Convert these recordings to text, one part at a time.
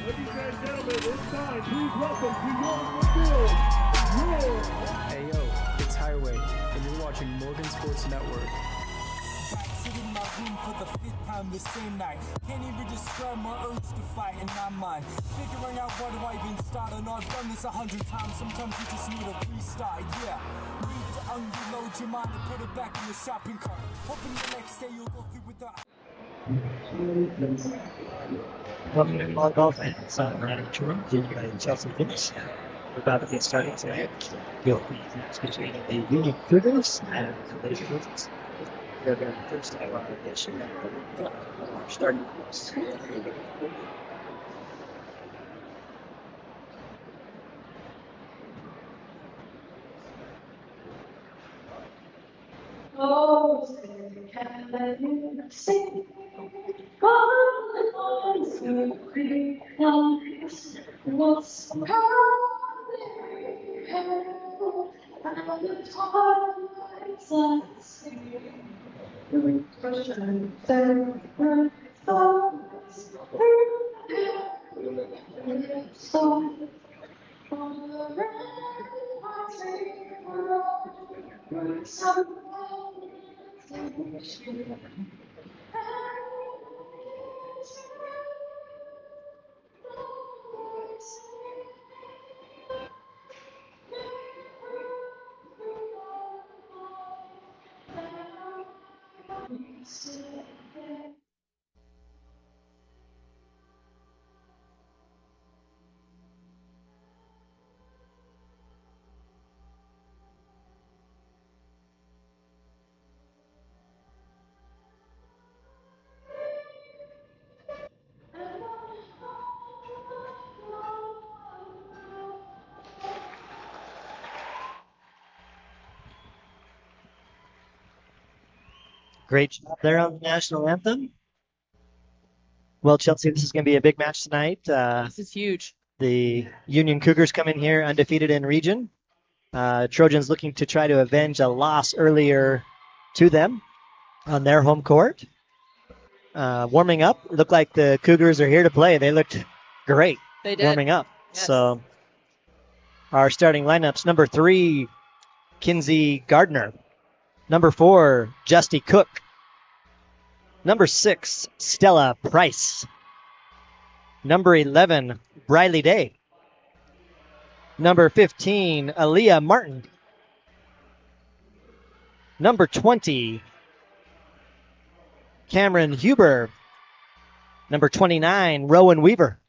Ladies and gentlemen, it's time. Please welcome to your field, Hey yo, it's Highway, and you're watching Morgan Sports Network. Sitting in my room for the fifth time the same night. Can't even describe my urge to fight in my mind. Figuring out where do I even start, and I've done this 100 times. Sometimes you just need a restart, yeah. Need to unload your mind and put it back in the shopping cart. Hoping the next day you'll go through with the... Welcome to Volleyball fans. I'm Ryan Jerome, junior in Chelsea Fitness. We're about to get started tonight. You'll be between the Union Cougars and the Lady Cougars. They're going to first have our edition of starting. Oh, can you sing? What's Great job there on the national anthem. Well, Chelsea, this is going to be a big match tonight. This is huge. The Union Cougars come in here undefeated in region. Trojans looking to try to avenge a loss earlier to them on their home court. Warming up, looked like the Cougars are here to play. They looked great They did. warming up. Yes. So our starting lineups, number 3, Kinsey Gardner. Number 4, Justy Cook. Number 6, Stella Price. Number 11, Briley Day. Number 15, Aaliyah Martin. Number 20, Cameron Huber. Number 29, Rowan Weaver.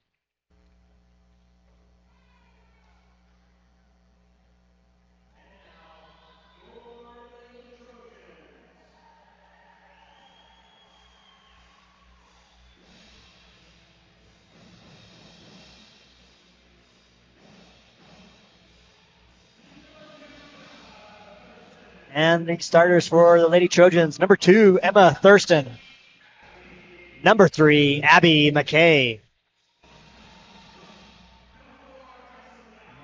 And the starters for the Lady Trojans, number 2, Emma Thurston. Number 3, Abby McKay.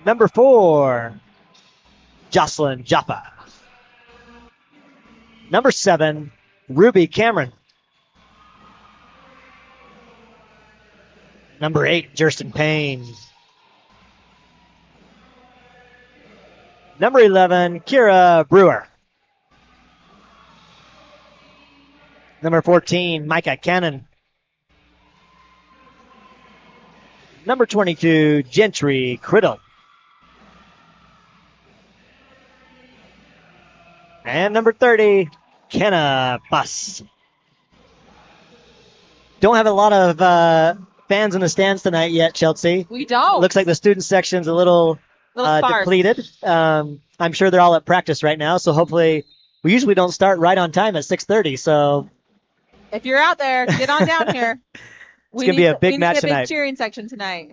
Number 4, Jocelyn Joppa. Number 7, Ruby Cameron. Number 8, Jersten Payne. Number 11, Kira Brewer. Number 14, Micah Cannon. Number 22, Gentry Criddle. And number 30, Kenna Buss. Don't have a lot of fans in the stands tonight yet, Chelsea. We don't. Looks like the student section's a little sparse. depleted. I'm sure they're all at practice right now, so hopefully we usually don't start right on time at 6:30, so If you're out there, get on down here. It's going to be a big match We need a tonight. big cheering section tonight.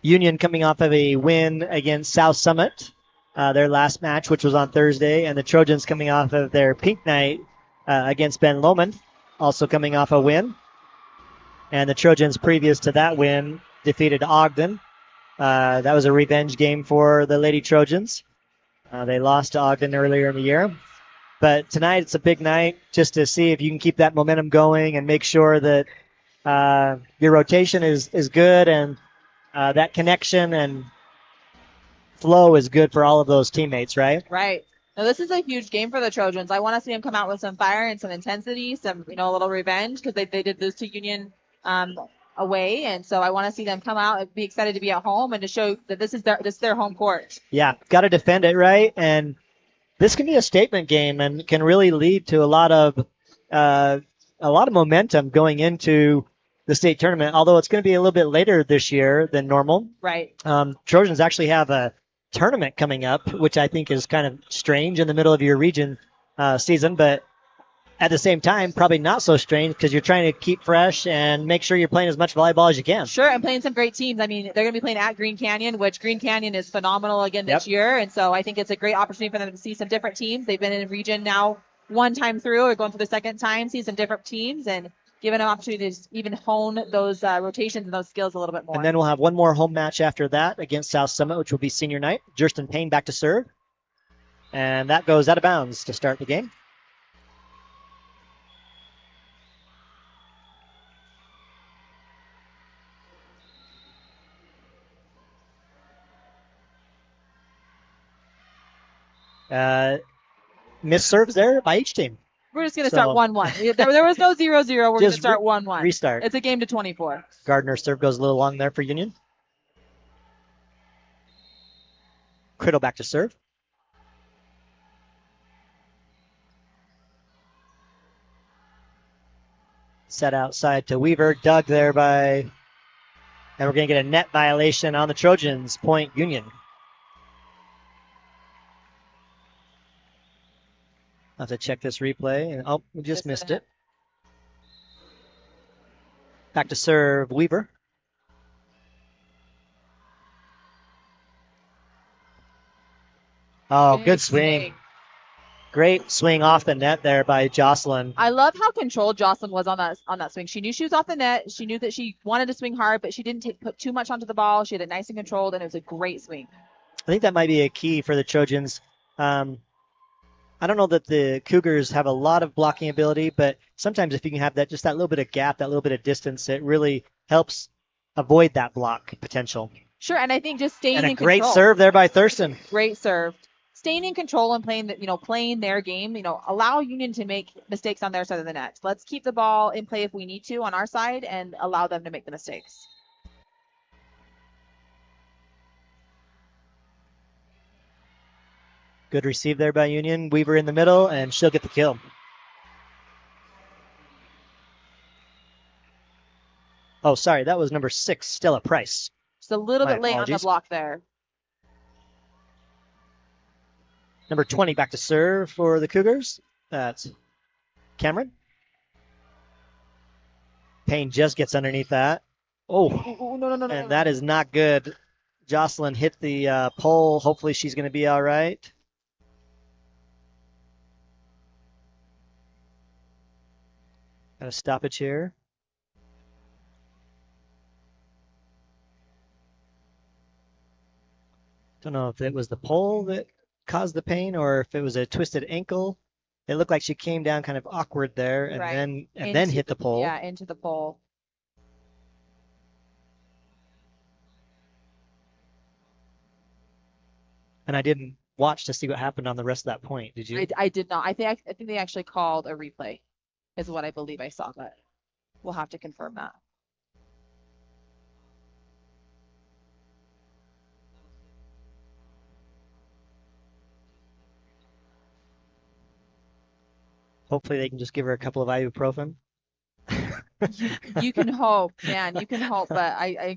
Union coming off of a win against South Summit, their last match, which was on Thursday, and the Trojans coming off of their pink night against Ben Lomond, also coming off a win. And the Trojans, previous to that win, defeated Ogden. That was a revenge game for the Lady Trojans. They lost to Ogden earlier in the year. But tonight it's a big night just to see if you can keep that momentum going and make sure that your rotation is good and that connection and flow is good for all of those teammates, right? Right. Now this is a huge game for the Trojans. I want to see them come out with some fire and some intensity, some a little revenge because they did lose to Union away, and so I want to see them come out and be excited to be at home and to show that this is their home court. Yeah, got to defend it right, and this can be a statement game and can really lead to a lot of momentum going into the state tournament. Although it's going to be a little bit later this year than normal. Right. Trojans actually have a tournament coming up, which I think is kind of strange in the middle of your region season, but at the same time, probably not so strange because you're trying to keep fresh and make sure you're playing as much volleyball as you can. Sure, and playing some great teams. I mean, they're going to be playing at Green Canyon, which Green Canyon is phenomenal again this year, and so I think it's a great opportunity for them to see some different teams. They've been in the region now one time through, or going through the second time, see some different teams, and given an opportunity to even hone those rotations and those skills a little bit more. And then we'll have one more home match after that against South Summit, which will be senior night. Jurston Payne back to serve. And that goes out of bounds to start the game. Missed serves there by each team. We're just going to start 1-1. There was no 0-0. We're going to start 1-1. Restart. It's a game to 24. Gardner's serve goes a little long there for Union. Criddle back to serve. Set outside to Weaver. Dug there by... And we're going to get a net violation on the Trojans. Point Union. I'll have to check this replay. And oh, we just missed it. Back to serve Weaver. Oh, good swing. Great swing off the net there by Jocelyn. I love how controlled Jocelyn was on that swing. She knew she was off the net. She knew that she wanted to swing hard, but she didn't put too much onto the ball. She had it nice and controlled, and it was a great swing. I think that might be a key for the Trojans. I don't know that the Cougars have a lot of blocking ability, but sometimes if you can have that just that little bit of gap, that little bit of distance, it really helps avoid that block potential. Sure, and I think just staying in control. And a great serve there by Thurston. Great serve. Staying in control and playing their game, allow Union to make mistakes on their side of the net. Let's keep the ball in play if we need to on our side and allow them to make the mistakes. Good receive there by Union. Weaver in the middle, and she'll get the kill. Oh, sorry, that was number 6, Stella Price. Just a little bit late on the block there. Number 20 back to serve for the Cougars. That's Cameron. Payne just gets underneath that. Oh, no. And that is not good. Jocelyn hit the pole. Hopefully she's going to be all right. Got a stoppage here. Don't know if it was the pole that caused the pain or if it was a twisted ankle. It looked like she came down kind of awkward there and then hit the pole. Yeah, into the pole. And I didn't watch to see what happened on the rest of that point. Did you? I did not. I think they actually called a replay, is what I believe I saw, but we'll have to confirm that. Hopefully they can just give her a couple of ibuprofen. You can hope, man. You can hope, but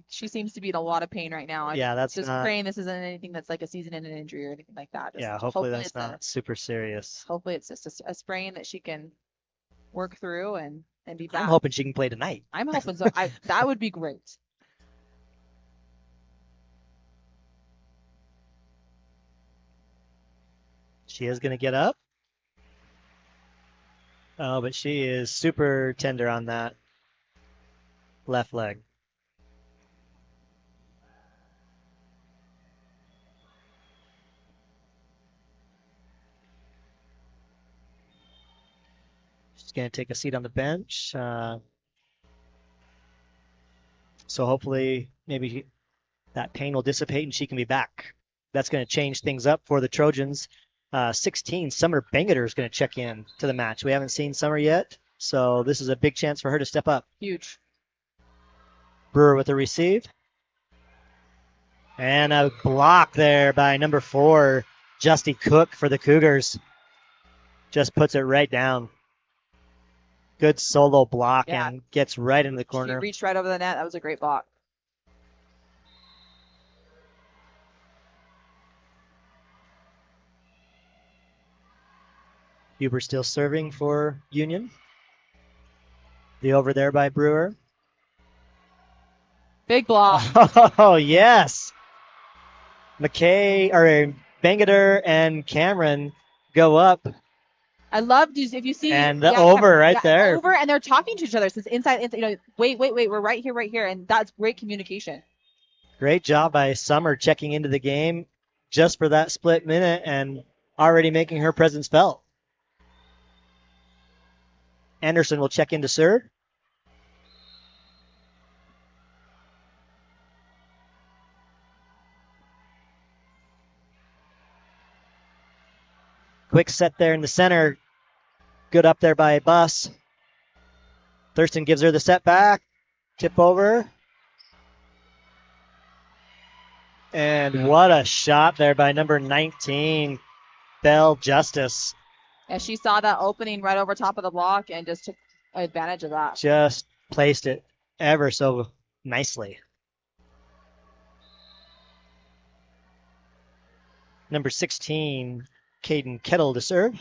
she seems to be in a lot of pain right now. Yeah, that's just not... praying this isn't anything that's like a season-ending injury or anything like that. Hopefully that's not super serious. Hopefully it's just a sprain that she can work through and be back. I'm hoping she can play tonight. I'm hoping so. That would be great. She is going to get up. Oh, but she is super tender on that left leg. She's going to take a seat on the bench. So hopefully maybe that pain will dissipate and she can be back. That's going to change things up for the Trojans. 16, Summer Bangeter is going to check in to the match. We haven't seen Summer yet, so this is a big chance for her to step up. Huge. Brewer with the receive. And a block there by number 4, Justy Cook for the Cougars. Just puts it right down. Good solo block and gets right into the corner. She reached right over the net. That was a great block. Huber still serving for Union. The over there by Brewer. Big block. Oh, yes. Bangeter and Cameron go up. I love these. If you see. And the over right there. Over, and they're talking to each other. So it's inside, wait. We're right here. And that's great communication. Great job by Summer checking into the game just for that split minute and already making her presence felt. Anderson will check in to serve. Quick set there in the center. Good up there by Buss. Thurston gives her the set back. Tip over. And what a shot there by number 19, Belle Justice. And she saw that opening right over top of the block and just took advantage of that. Just placed it ever so nicely. Number 16, Caden Kettle to serve.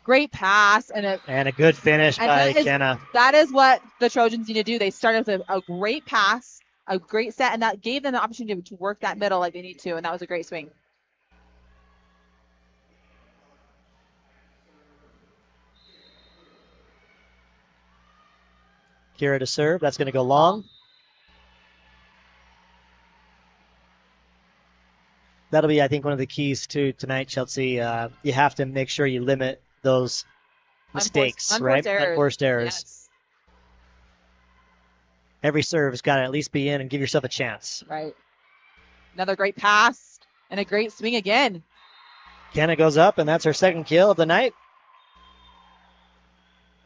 Great pass and a good finish by Kenna. That is what the Trojans need to do. They started with a great pass, a great set, and that gave them the opportunity to work that middle like they need to, and that was a great swing. Kira to serve. That's going to go long. That'll be, I think, one of the keys to tonight, Chelsea. You have to make sure you limit those mistakes, right? Unforced errors. Yes. Every serve has got to at least be in and give yourself a chance. Right. Another great pass and a great swing again. Kenna goes up, and that's her second kill of the night.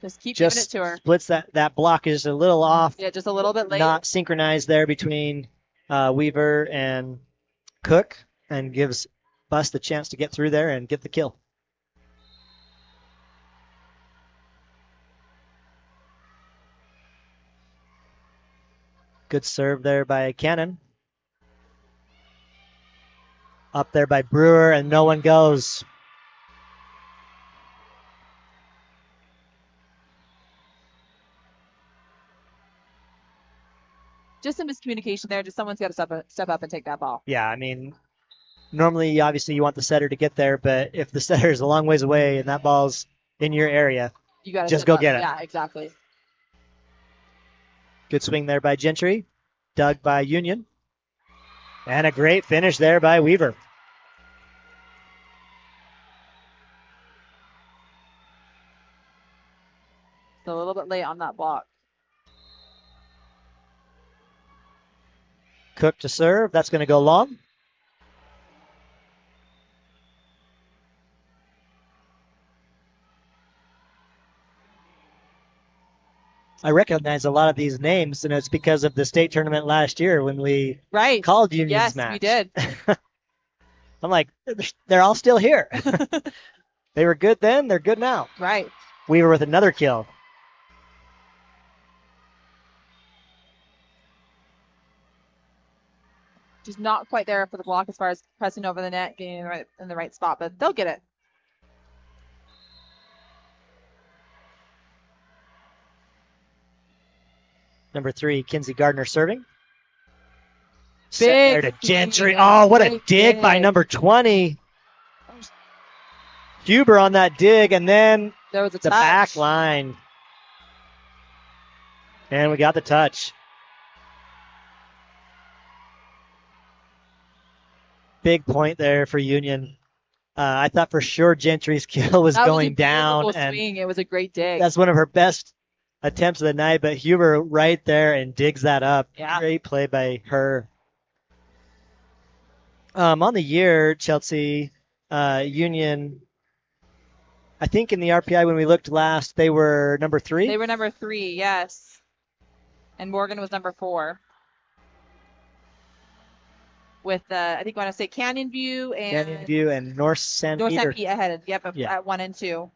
Just keep giving it to her. Splits that block is a little off. Yeah, just a little bit late. Not synchronized there between Weaver and Cook, and gives Buss the chance to get through there and get the kill. Good serve there by Cannon. Up there by Brewer, and no one goes. Just some miscommunication there. Just someone's got to step up and take that ball. Yeah, I mean, normally, obviously, you want the setter to get there, but if the setter is a long ways away and that ball's in your area, you got to just go get it. Yeah, exactly. Good swing there by Gentry. Dug by Union. And a great finish there by Weaver. So a little bit late on that block. Cook to serve. That's going to go long. I recognize a lot of these names, and it's because of the state tournament last year when we called Union's match. Yes, we did. I'm like, they're all still here. They were good then, they're good now. Right. Weaver with another kill. Just not quite there for the block as far as pressing over the net, getting in the right spot, but they'll get it. Number 3, Kinsey Gardner serving. Big there to Gentry. Oh, what a dig by number 20. Huber on that dig, and then there was the back line. And we got the touch. Big point there for Union. I thought for sure Gentry's kill was That going was a down, beautiful and swing. It was a great dig. that's one of her best attempts of the night. But Huber right there and digs that up. Yeah. Great play by her. On the year, Chelsea Union. I think in the RPI when we looked last, they were number 3. They were number 3, yes. And Morgan was number 4. With I think I want to say Canyon View and North San North Peter. San Pete ahead. Yep, Yeah. at 1 and 2.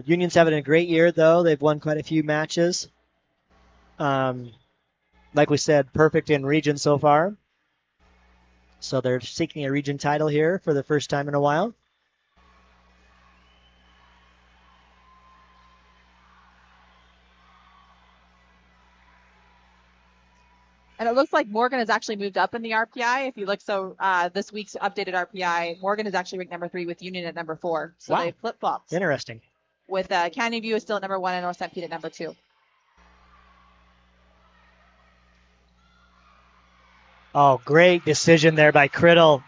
Union's having a great year though. They've won quite a few matches. Like we said, perfect in region so far. So they're seeking a region title here for the first time in a while. And it looks like Morgan has actually moved up in the RPI. If you look, this week's updated RPI, Morgan is actually ranked number 3 with Union at number 4. So Wow. they flip-flopped. Interesting. With Canyon View is still at number 1 and North St. Pete at number 2. Oh, great decision there by Criddle.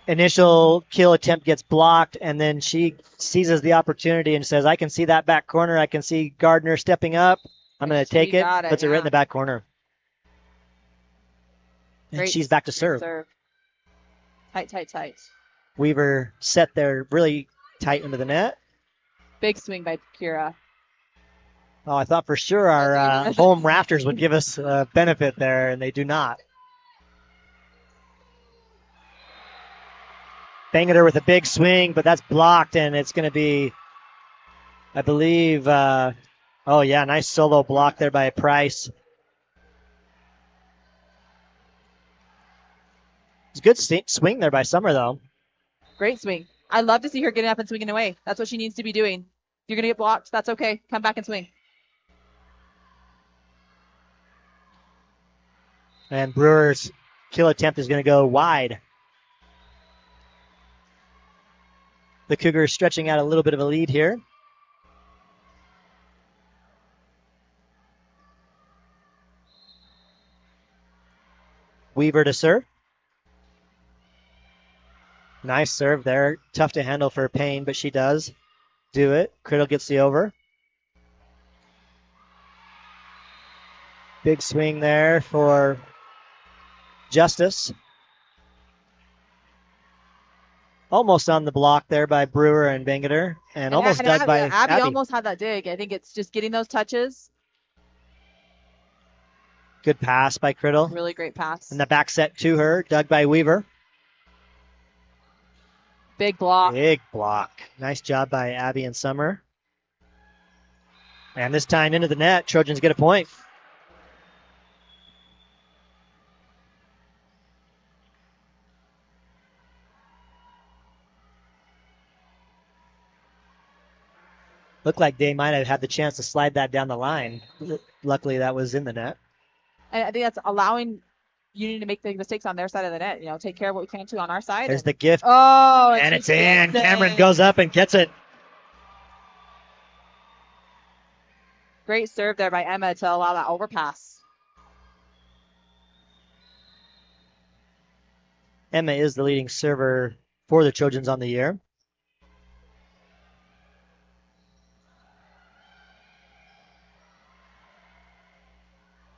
Initial kill attempt gets blocked, and then she seizes the opportunity and says, I can see that back corner. I can see Gardner stepping up. I'm going to take it. Puts it right in the back corner. And Great, she's back to serve. Tight. Weaver set there really tight into the net. Big swing by Kira. Oh, I thought for sure our home rafters would give us a benefit there, and they do not. Bang at her with a big swing, but that's blocked, and it's going to be, I believe, nice solo block there by Price. It's a good swing there by Summer, though. Great swing. I love to see her getting up and swinging away. That's what she needs to be doing. You're going to get blocked. That's okay. Come back and swing. And Brewer's kill attempt is going to go wide. The Cougars stretching out a little bit of a lead here. Weaver to serve. Nice serve there. Tough to handle for Payne, but she does do it. Criddle gets the over. Big swing there for Justice. Almost on the block there by Brewer and Bangeter, and almost dug by Abby. Abby. Almost had that dig. I think it's just getting those touches. Good pass by Criddle. Really great pass. And the back set to her, dug by Weaver. Big block. Big block. Nice job by Abby and Summer. And this time into the net, Trojans get a point. Looked like they might have had the chance to slide that down the line. Luckily, that was in the net. And I think that's allowing Union to make the mistakes on their side of the net. You know, take care of what we can too on our side. There's the gift. Oh, and it's in. Cameron goes up and gets it. Great serve there by Emma to allow that overpass. Emma is the leading server for the Trojans on the year.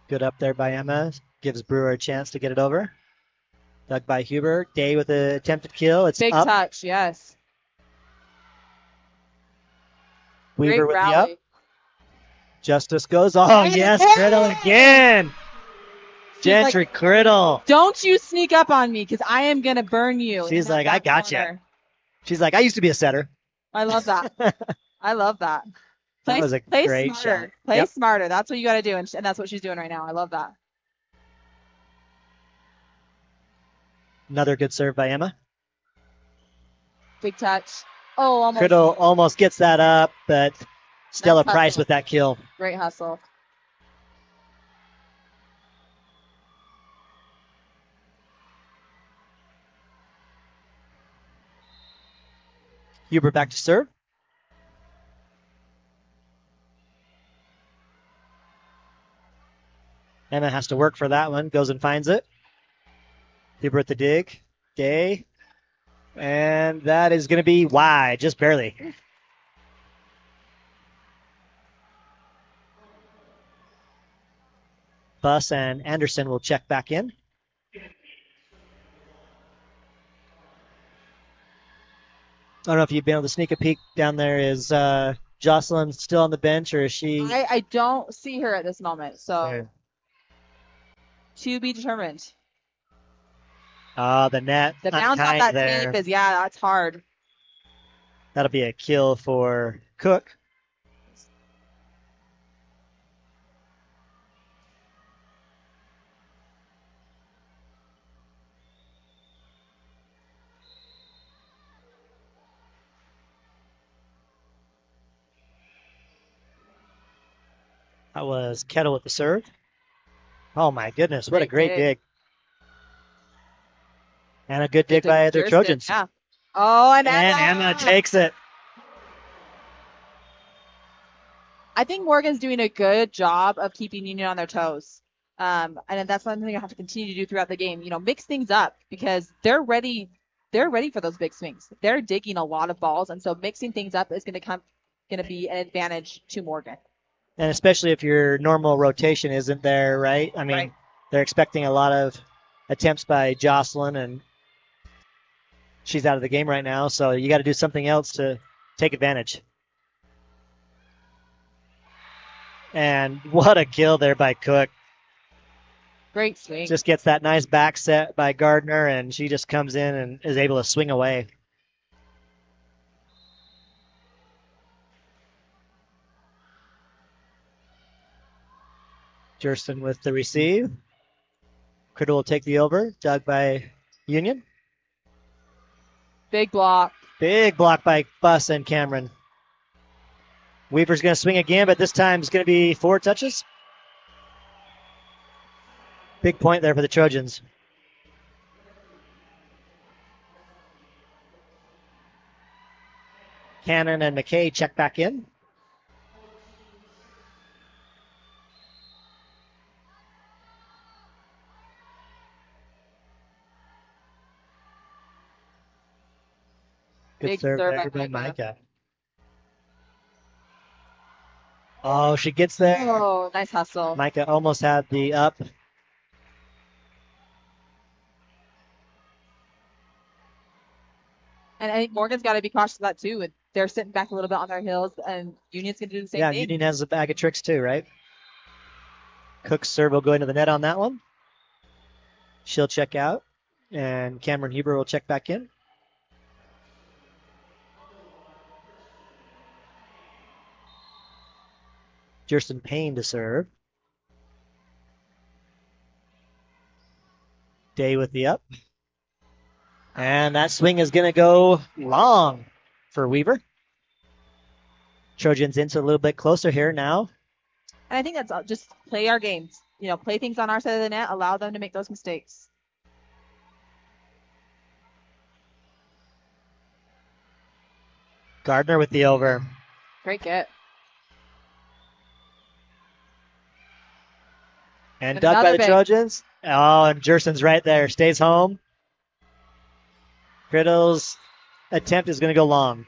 Good up there by Emma. Gives Brewer a chance to get it over. Dug by Huber. Day with the attempted kill. It's Big up. touch, yes. Weaver Great with rally. the up. Justice goes. Oh, yes. Criddle again. Gentry Criddle. Don't you sneak up on me because I am going to burn you. She's like, I got you. She's like, I used to be a setter. I love that. I love that. That was a great smarter. shot. Play Yep. smarter. That's what you got to do, and that's what she's doing right now. I love that. Another good serve by Emma. Big touch. Oh, almost. Criddle almost gets that up, but Stella Nice Price hustle. with that kill. Great hustle. Huber back to serve. Emma has to work for that one. Goes and finds it. Huber at the dig. Day. And that is going to be wide, just barely. Buss and Anderson will check back in. I don't know if you've been able to sneak a peek down there. Is Jocelyn still on the bench, or is she? I don't see her at this moment, so Okay. to be determined. The net. The bounce off unkind that there. tape is, yeah, that's hard. That'll be a kill for Cook. That was Kettle with the serve. Oh my goodness, what a great dig. And a good dig by the Trojans. Yeah. Oh, and Emma takes it. I think Morgan's doing a good job of keeping Union on their toes. And that's one thing I have to continue to do throughout the game. Mix things up because they're ready for those big swings. They're digging a lot of balls, and so mixing things up is going to be an advantage to Morgan. And especially if your normal rotation isn't there, right? I mean, They're expecting a lot of attempts by Jocelyn, and she's out of the game right now, so you got to do something else to take advantage. And what a kill there by Cook. Great swing. Just gets that nice back set by Gardner, and she just comes in and is able to swing away. Jerson with the receive. Criddle will take the over. Dug by Union. Big block. Big block by Buss and Cameron. Weaver's going to swing again, but this time it's going to be 4 touches. Big point there for the Trojans. Cannon and McKay check back in. Good Big serve serve there by by Micah. Oh, she gets there. Oh, nice hustle. Micah almost had the up. And I think Morgan's got to be cautious of that too. They're sitting back a little bit on their heels, and Union's going to do the same thing. Yeah, Union has a bag of tricks too, right? Cook's serve will go into the net on that one. She'll check out, and Cameron Huber will check back in. Jerson Payne to serve. Day with the up. And that swing is going to go long for Weaver. Trojans into a little bit closer here now. And I think that's just play our games. Play things on our side of the net, allow them to make those mistakes. Gardner with the over. Great get. And dug by the Trojans. Oh, and Jerson's right there. Stays home. Criddle's attempt is going to go long.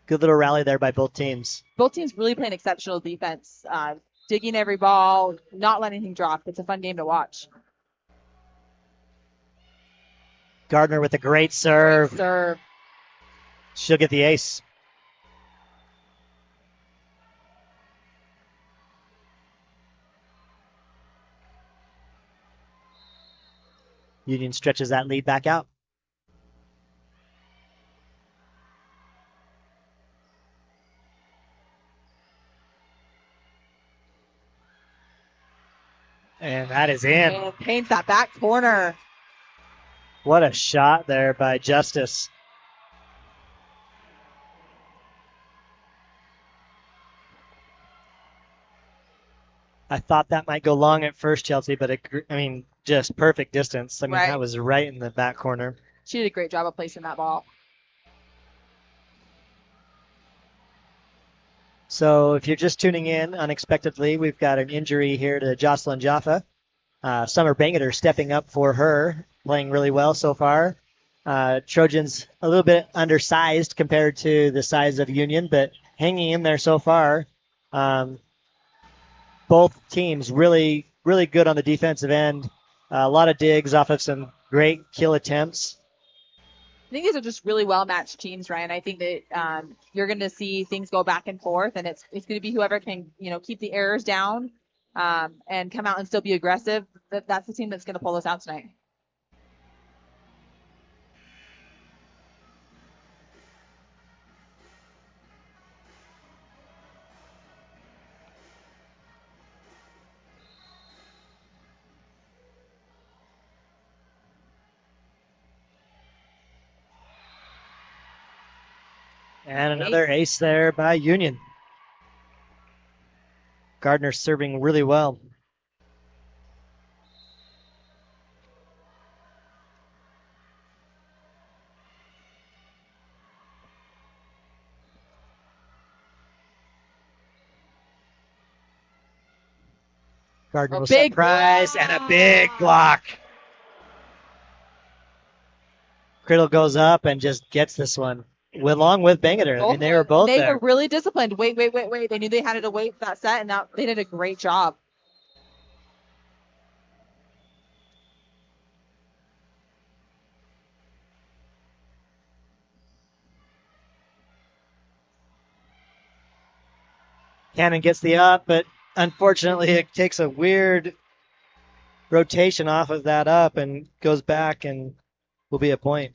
Good little rally there by both teams. Both teams really playing exceptional defense. Digging every ball, not letting anything drop. It's a fun game to watch. Gardner with a great serve. Great serve. She'll get the ace. Union stretches that lead back out. And that is in. And paints that back corner. What a shot there by Justice. I thought that might go long at first, Chelsea, but just perfect distance. That was right in the back corner. She did a great job of placing that ball. So if you're just tuning in unexpectedly, we've got an injury here to Jocelyn Jaffa. Summer Bangeter stepping up for her playing really well so far. Trojans a little bit undersized compared to the size of Union, but hanging in there so far. Both teams really, really good on the defensive end. A lot of digs off of some great kill attempts. I think these are just really well-matched teams, Ryan. I think that you're going to see things go back and forth, and it's going to be whoever can, keep the errors down and come out and still be aggressive. That's the team that's going to pull us out tonight. And another ace there by Union. Gardner serving really well. Gardner will surprise and a big block. Criddle goes up and just gets this one. Along with Bangeter. I mean, they were both They there. were really disciplined. Wait. They knew they had to wait that set, and now they did a great job. Cannon gets the up, but unfortunately it takes a weird rotation off of that up and goes back and will be a point.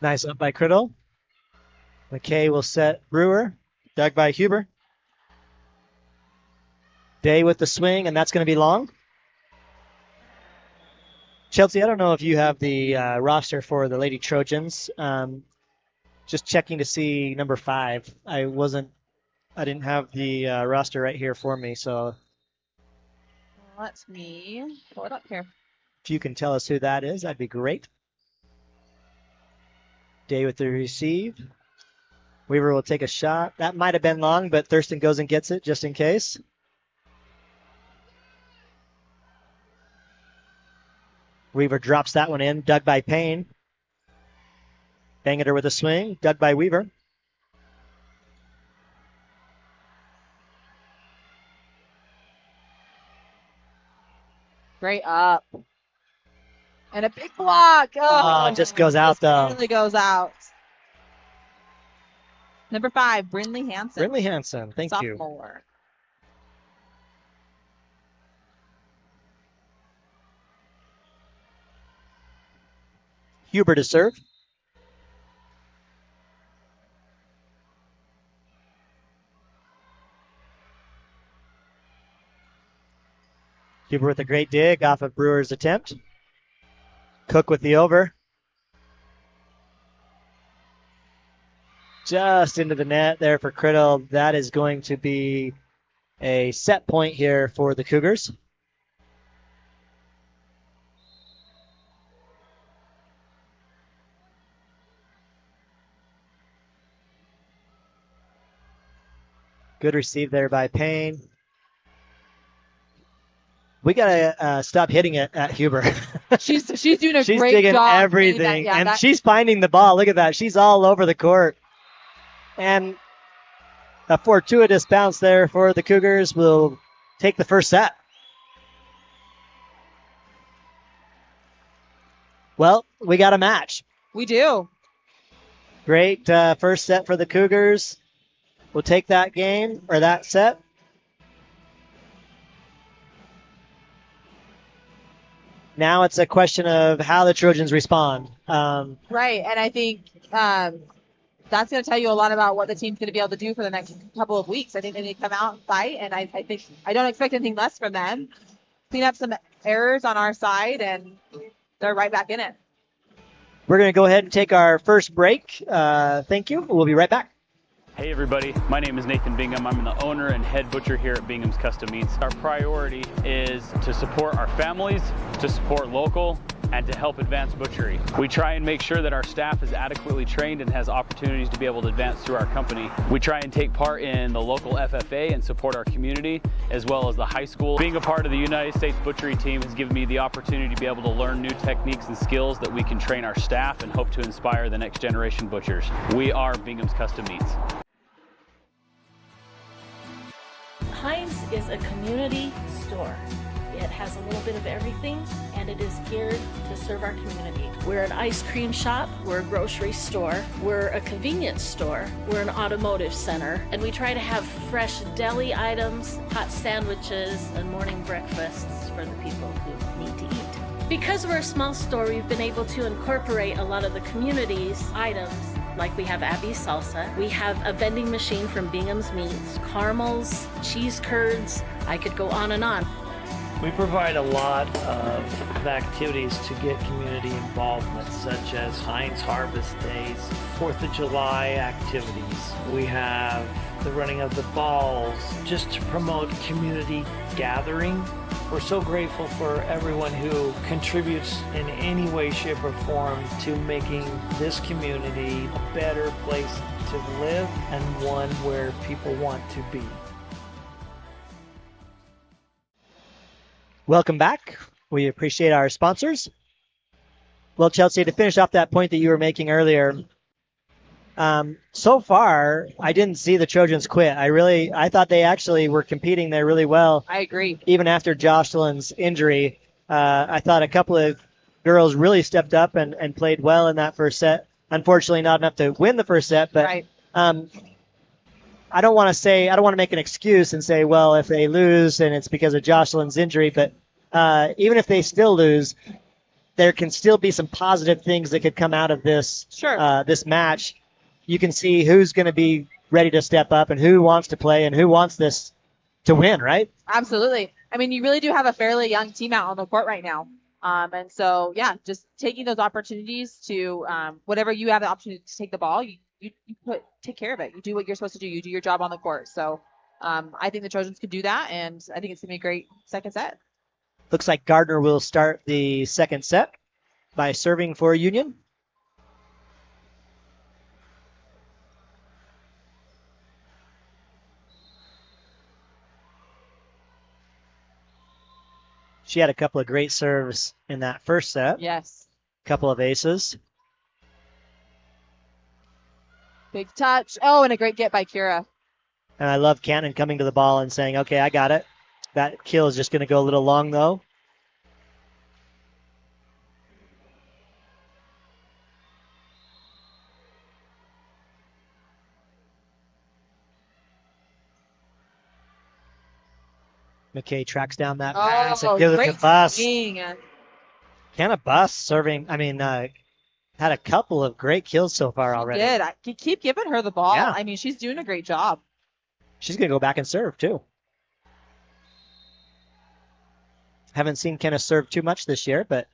Nice up by Criddle. McKay will set Brewer. Dug by Huber. Day with the swing, and that's going to be long. Chelsea, I don't know if you have the roster for the Lady Trojans. Just checking to see number 5. I didn't have the roster right here for me, so. Let me pull it up here. If you can tell us who that is, that'd be great. Day with the receive. Weaver will take a shot. That might have been long, but Thurston goes and gets it just in case. Weaver drops that one in. Dug by Payne. Bangeter with a swing. Dug by Weaver. Great up. And a big block. Oh, it just goes out, though. Really goes out. Number 5, Brinley Hansen. Brinley Hansen, thank you. Sophomore. Huber to serve. Huber with a great dig off of Brewer's attempt. Cook with the over. Just into the net there for Criddle. That is going to be a set point here for the Cougars. Good receive there by Payne. We gotta stop hitting it at Huber. She's doing a she's great digging job. Everything, she's finding the ball. Look at that. She's all over the court. And a fortuitous bounce there for the Cougars will take the first set. Well, we got a match. We do. Great first set for the Cougars. We'll take that game or that set. Now it's a question of how the Trojans respond. Right, and I think that's going to tell you a lot about what the team's going to be able to do for the next couple of weeks. I think they need to come out and fight, and I think I don't expect anything less from them. Clean up some errors on our side, and they're right back in it. We're going to go ahead and take our first break. Thank you. We'll be right back. Hey everybody, my name is Nathan Bingham. I'm the owner and head butcher here at Bingham's Custom Meats. Our priority is to support our families, to support local, and to help advance butchery. We try and make sure that our staff is adequately trained and has opportunities to be able to advance through our company. We try and take part in the local FFA and support our community, as well as the high school. Being a part of the United States Butchery team has given me the opportunity to be able to learn new techniques and skills that we can train our staff and hope to inspire the next generation butchers. We are Bingham's Custom Meats. Heinz is a community store. It has a little bit of everything, and it is geared to serve our community. We're an ice cream shop, we're a grocery store, we're a convenience store, we're an automotive center, and we try to have fresh deli items, hot sandwiches, and morning breakfasts for the people who need to eat. Because we're a small store, we've been able to incorporate a lot of the community's items. Like we have Abby's Salsa, we have a vending machine from Bingham's Meats, caramels, cheese curds, I could go on and on. We provide a lot of activities to get community involvement, such as Heinz Harvest Days, 4th of July activities. We have the running of the balls, just to promote community gathering. We're so grateful for everyone who contributes in any way, shape, or form to making this community a better place to live and one where people want to be. Welcome back. We appreciate our sponsors. Well, Chelsea, to finish off that point that you were making earlier, so far, I didn't see the Trojans quit. I thought they actually were competing there really well. I agree. Even after Jocelyn's injury, I thought a couple of girls really stepped up and played well in that first set. Unfortunately, not enough to win the first set, but Right. I don't want to make an excuse and say, well, if they lose and it's because of Jocelyn's injury, but even if they still lose, there can still be some positive things that could come out of this this match. You can see who's going to be ready to step up and who wants to play and who wants this to win, right? Absolutely. I mean, you really do have a fairly young team out on the court right now. And so, yeah, just taking those opportunities to whatever you have the opportunity to take the ball, you take care of it. You do what you're supposed to do. You do your job on the court. So I think the Trojans could do that, and I think it's going to be a great second set. Looks like Gardner will start the second set by serving for Union. She had a couple of great serves in that first set. Yes. Couple of aces. Big touch. Oh, and a great get by Kira. And I love Cannon coming to the ball and saying, okay, I got it. That kill is just going to go a little long, though. McKay tracks down that pass and gives it to Buss. Canna Buss serving, had a couple of great kills so far already. Did. You keep giving her the ball. Yeah. I mean, she's doing a great job. She's going to go back and serve, too. Haven't seen Kenna serve too much this year, but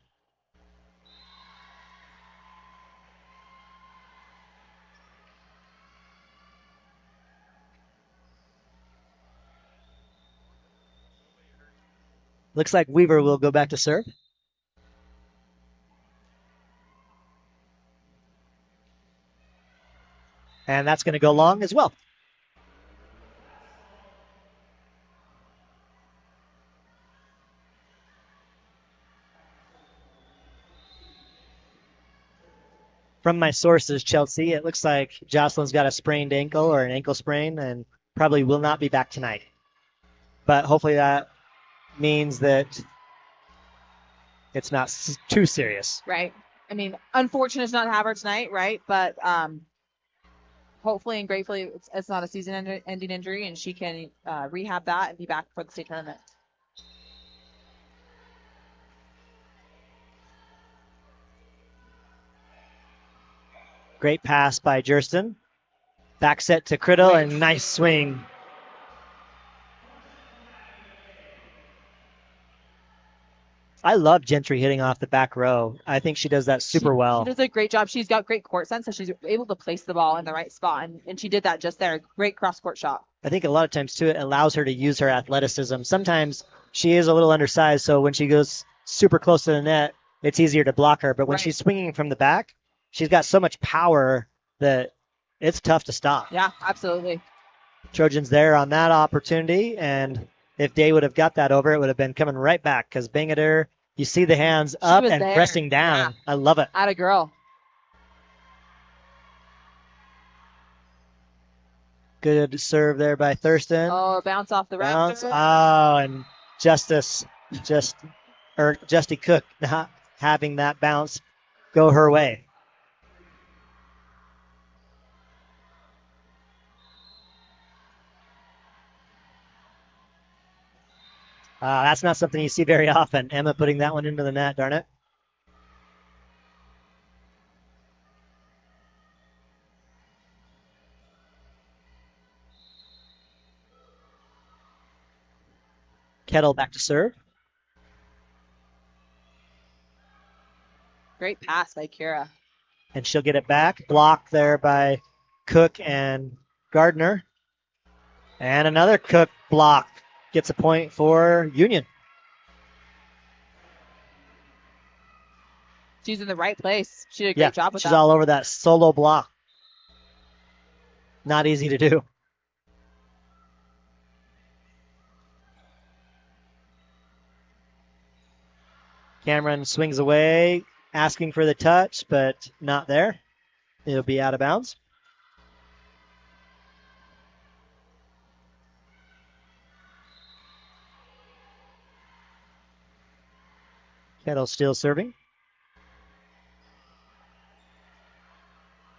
looks like Weaver will go back to serve. And that's going to go long as well. From my sources, Chelsea, it looks like Jocelyn's got a sprained ankle or an ankle sprain and probably will not be back tonight. But hopefully that means that it's not too serious. Right. I mean, unfortunate to not have her tonight, right? But hopefully and gratefully it's not a season-ending injury, and she can rehab that and be back for the state tournament. Great pass by Jurston. Back set to Criddle and nice swing. I love Gentry hitting off the back row. I think she does that super well. She does a great job. She's got great court sense, so she's able to place the ball in the right spot, and she did that just there. Great cross-court shot. I think a lot of times, too, it allows her to use her athleticism. Sometimes she is a little undersized, so when she goes super close to the net, it's easier to block her. But when Right. she's swinging from the back, she's got so much power that it's tough to stop. Yeah, absolutely. Trojans there on that opportunity, and if Day would have got that over, it would have been coming right back because Bangader, you see the hands up was and there. pressing down. Yeah. I love it. Atta girl. Good serve there by Thurston. Oh, bounce off the Bounce. rafters. Oh, and Justy Cook not having that bounce go her way. That's not something you see very often. Emma putting that one into the net, darn it. Kettle back to serve. Great pass by Kira. And she'll get it back. Blocked there by Cook and Gardner. And another Cook block. Gets a point for Union. She's in the right place. She did a great job with she's that. all over that solo block. Not easy to do. Cameron swings away, asking for the touch, but not there. It'll be out of bounds. Kettle still serving.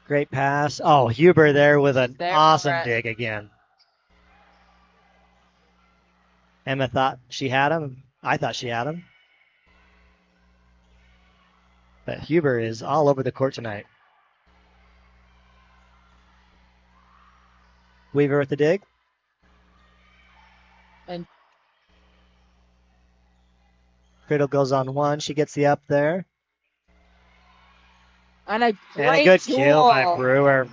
Great pass. Oh, Huber there with an awesome dig again. Emma thought she had him. I thought she had him. But Huber is all over the court tonight. Weaver with the dig. And Cradle goes on one. She gets the up there. And a good kill by Brewer.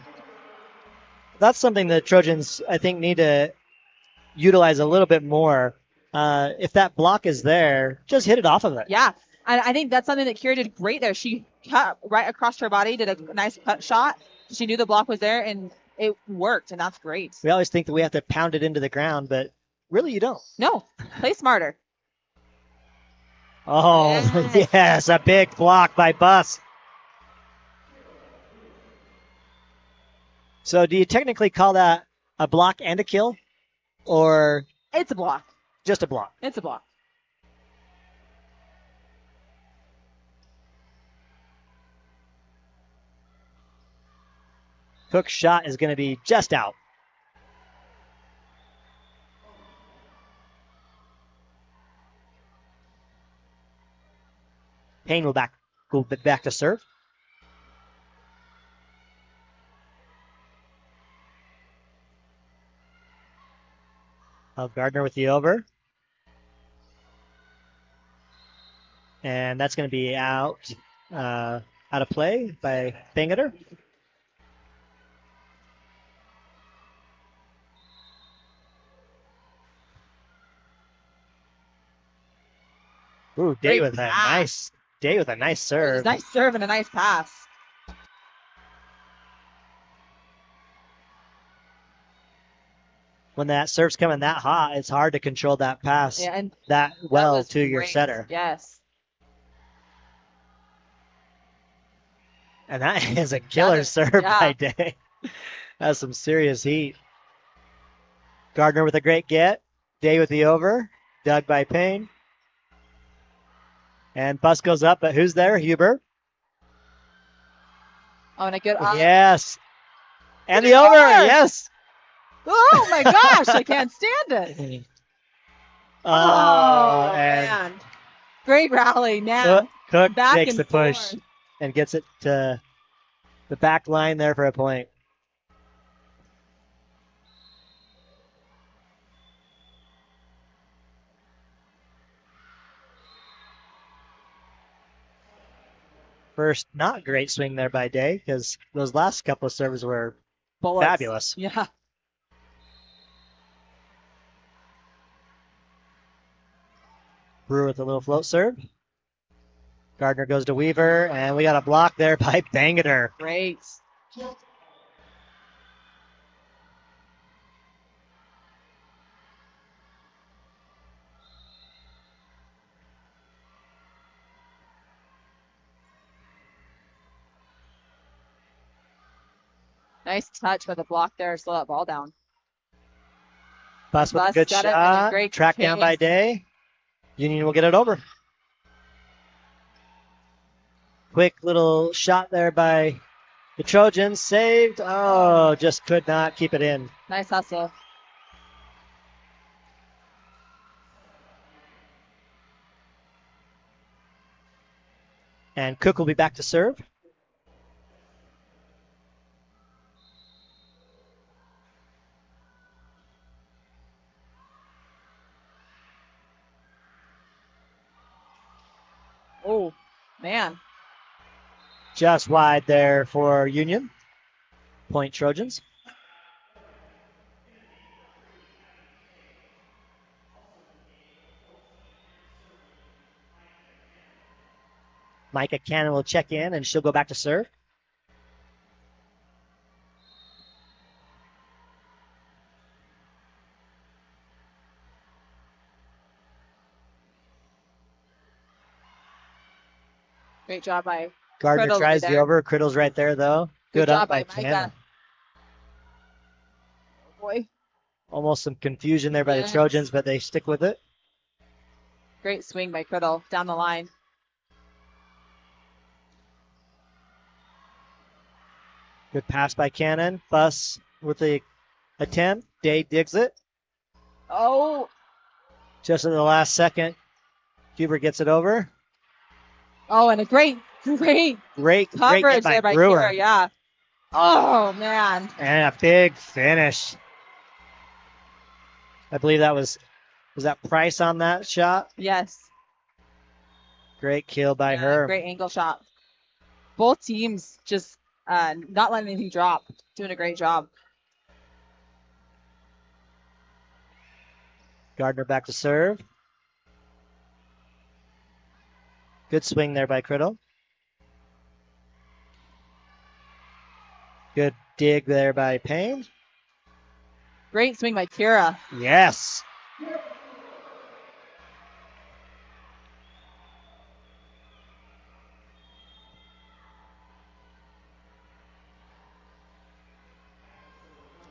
That's something the Trojans, I think, need to utilize a little bit more. If that block is there, just hit it off of it. Yeah. And I think that's something that Kira did great there. She cut right across her body, did a nice cut shot. She knew the block was there, and it worked, and that's great. We always think that we have to pound it into the ground, but really you don't. No, play smarter. Oh, yes, a big block by Buss. So do you technically call that a block and a kill? Or It's a block. just a block? It's a block. Cook's shot is going to be just out. Payne will go back to serve. Gardner with the over. And that's going to be out of play by Bangader. Ooh, Day with a nice serve. Nice serve and a nice pass. When that serve's coming that hot, it's hard to control that pass And that well was to your great. setter. Yes. And that is a killer serve by Day. That's some serious heat. Gardner with a great get. Day with the over. Dug by Payne. And Buss goes up, but who's there? Huber. Oh, and a good. Yes. And the over. Yes. Oh my gosh, I can't stand it. And man. Great rally now. Cook Back takes and the push forth. and gets it to the back line there for a point. First, not great swing there by Day because those last couple of serves were Bullets. fabulous. Yeah. Brewer with a little float serve. Gardner goes to Weaver, and we got a block there by Bangeter. Great. Nice touch with the block there. Slow that ball down. Bus with a Bus good got it, and a shot. great Track down by chase. Day. Union will get it over. Quick little shot there by the Trojans. Saved. Oh, just could not keep it in. Nice hustle. And Cook will be back to serve. Oh, man. Just wide there for Union. Point Trojans. Micah Cannon will check in, and she'll go back to serve. Great job by Gardner Criddle tries the there. over. Criddle's right there, though. Good up job by by Micah. Cannon. Boy, Almost some confusion there by Yes. the Trojans, but they stick with it. great swing by Criddle down the line. Good pass by Cannon. Bus with the attempt. Day digs it. Oh, Just at the last second, Huber gets it over. oh, and a great Great coverage get there by Brewer. Kira. Yeah. Oh, man. And a big finish. I believe that was that Price on that shot? Yes. Great kill by Yeah, her. Great angle shot. Both teams just not letting anything drop. Doing a great job. Gardner back to serve. Good swing there by Criddle. Good dig there by Payne. Great swing by Kira. Yes.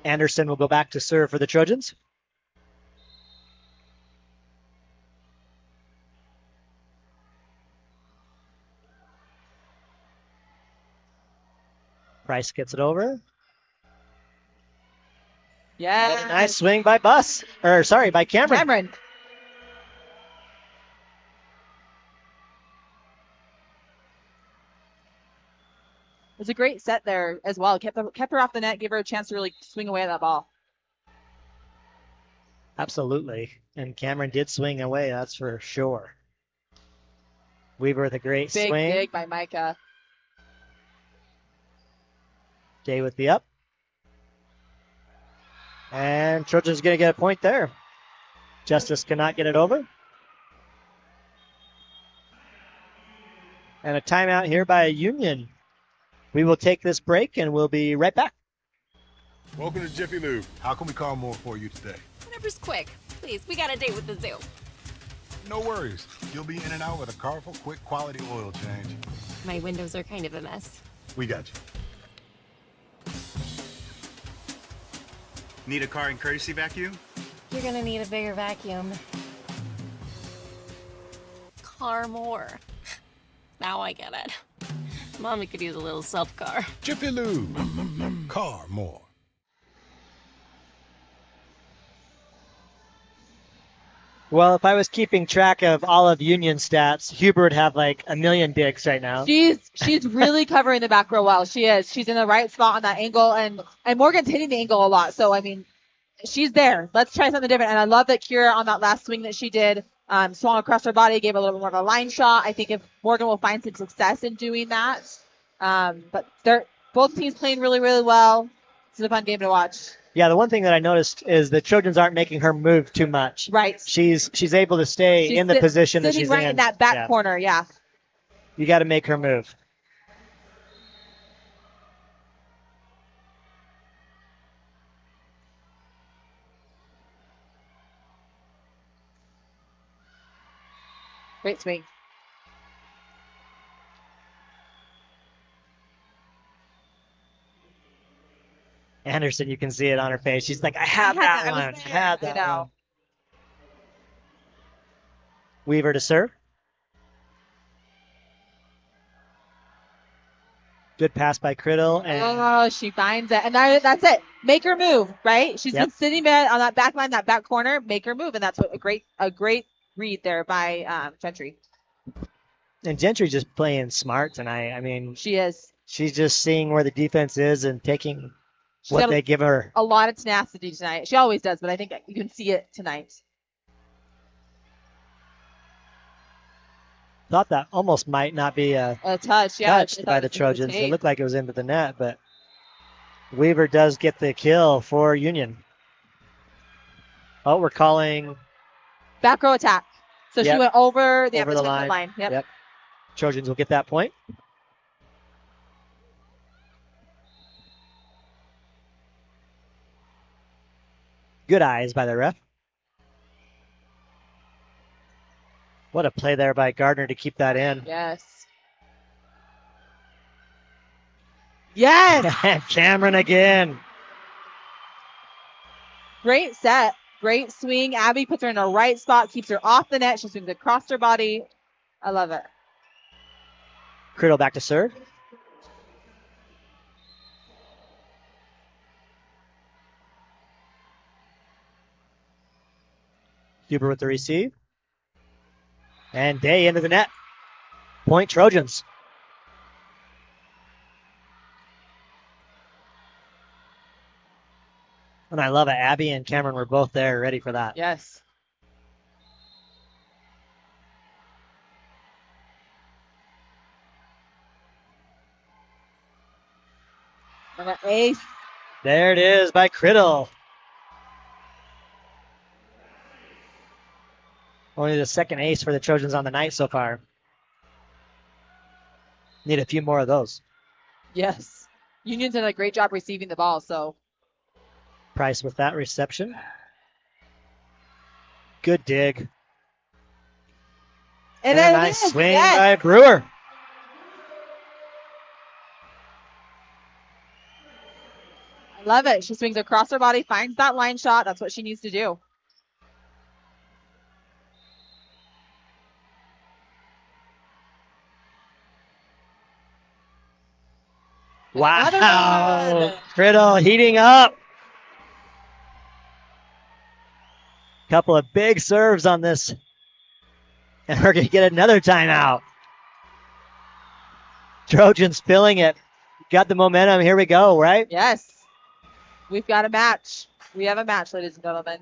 Anderson will go back to serve for the Trojans. Price gets it over. Yeah. Nice swing by by Cameron. Cameron. It was a great set there as well. Kept her off the net, gave her a chance to really swing away at that ball. Absolutely. And Cameron did swing away, that's for sure. Weaver with a great Big swing. dig by Micah. Day with the up. And Trojans going to get a point there. Justice cannot get it over. And a timeout here by Union. We will take this break and we'll be right back. Welcome to Jiffy Lube. How can we call more for you today? Whatever's quick. Please, we got a date with the zoo. No worries. You'll be in and out with a colorful, quick, quality oil change. My windows are kind of a mess. We got you. Need a car and courtesy vacuum? You're gonna need a bigger vacuum. Car more. Now I get it. Mommy could use a little self-car. Jiffy Lube. Car more. Well, if I was keeping track of all of Union stats, Huber would have like a million digs right now. She's really covering the back row well. She is. She's in the right spot on that angle, and Morgan's hitting the angle a lot. So I mean, she's there. Let's try something different. And I love that Kira on that last swing that she did swung across her body, gave a little bit more of a line shot. I think if Morgan will find some success in doing that, but they're both teams playing really, really well. It's a fun game to watch. Yeah, the one thing that I noticed is the Trojans aren't making her move too much. Right. She's able to stay in the position that she's sitting right in that back Yeah. corner. Yeah. You got to make her move. Great swing. Anderson, you can see it on her face. She's like, I had that one. I had that one. Weaver to serve. Good pass by Criddle. And She finds it. And that's it. Make her move, right? She's been sitting there on that back line, that back corner. Make her move. And that's what a great read there by Gentry. And Gentry's just playing smart tonight. I mean, she is. She's just seeing where the defense is and taking what they give her. A lot of tenacity tonight. She always does, but I think you can see it tonight. Thought that almost might not be a touch, touched by the Trojans. It looked like it was into the net, but Weaver does get the kill for Union. Oh, we're calling back row attack. So she went over the line. Yep. Trojans will get that point. Good eyes by the ref. What a play there by Gardner to keep that in. Yes. Yes! And Cameron again. Great set. Great swing. Abby puts her in the right spot, keeps her off the net. She swings across her body. I love it. Criddle back to serve. Huber with the receive. And Day into the net. Point Trojans. And I love it. Abby and Cameron were both there ready for that. Yes. And an ace. There it is by Criddle. Only the second ace for the Trojans on the night so far. Need a few more of those. Yes. Union's done a great job receiving the ball, so. Price with that reception. Good dig. And a nice swing by Brewer. I love it. She swings across her body, finds that line shot. That's what she needs to do. Wow. Criddle heating up. Couple of big serves on this. And we're going to get another timeout. Trojans filling it. Got the momentum. Here we go, right? Yes. We've got a match. We have a match, ladies and gentlemen.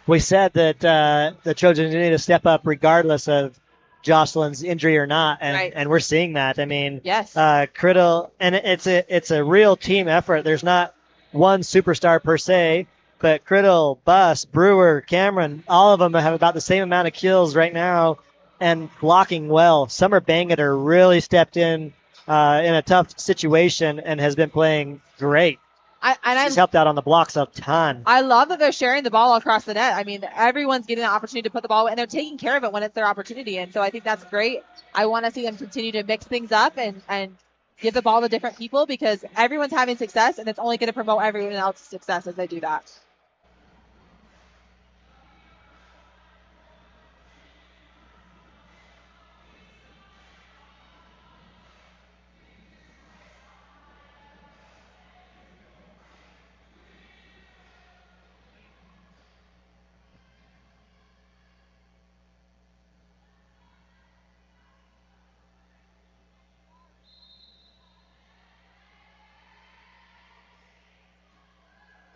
We said that the Trojans need to step up regardless of Jocelyn's injury or not, and we're seeing that. I mean, yes. Criddle, and it's a real team effort. There's not one superstar per se, but Criddle, Buss, Brewer, Cameron, all of them have about the same amount of kills right now and blocking well. Summer Bangeter really stepped in a tough situation and has been playing great. She's helped out on the blocks a ton. I love that they're sharing the ball across the net. I mean, everyone's getting an opportunity to put the ball away, and they're taking care of it when it's their opportunity. And so I think that's great. I want to see them continue to mix things up and give the ball to different people because everyone's having success, and it's only going to promote everyone else's success as they do that.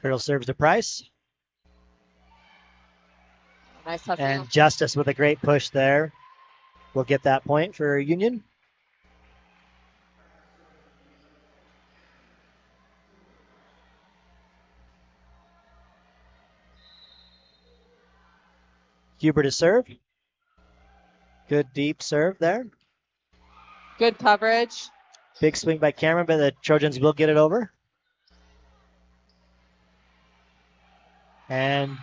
Criddle serves to Price. Nice tough and Justice with a great push there. We'll get that point for Union. Huber to serve. Good deep serve there. Good coverage. Big swing by Cameron, but the Trojans will get it over. And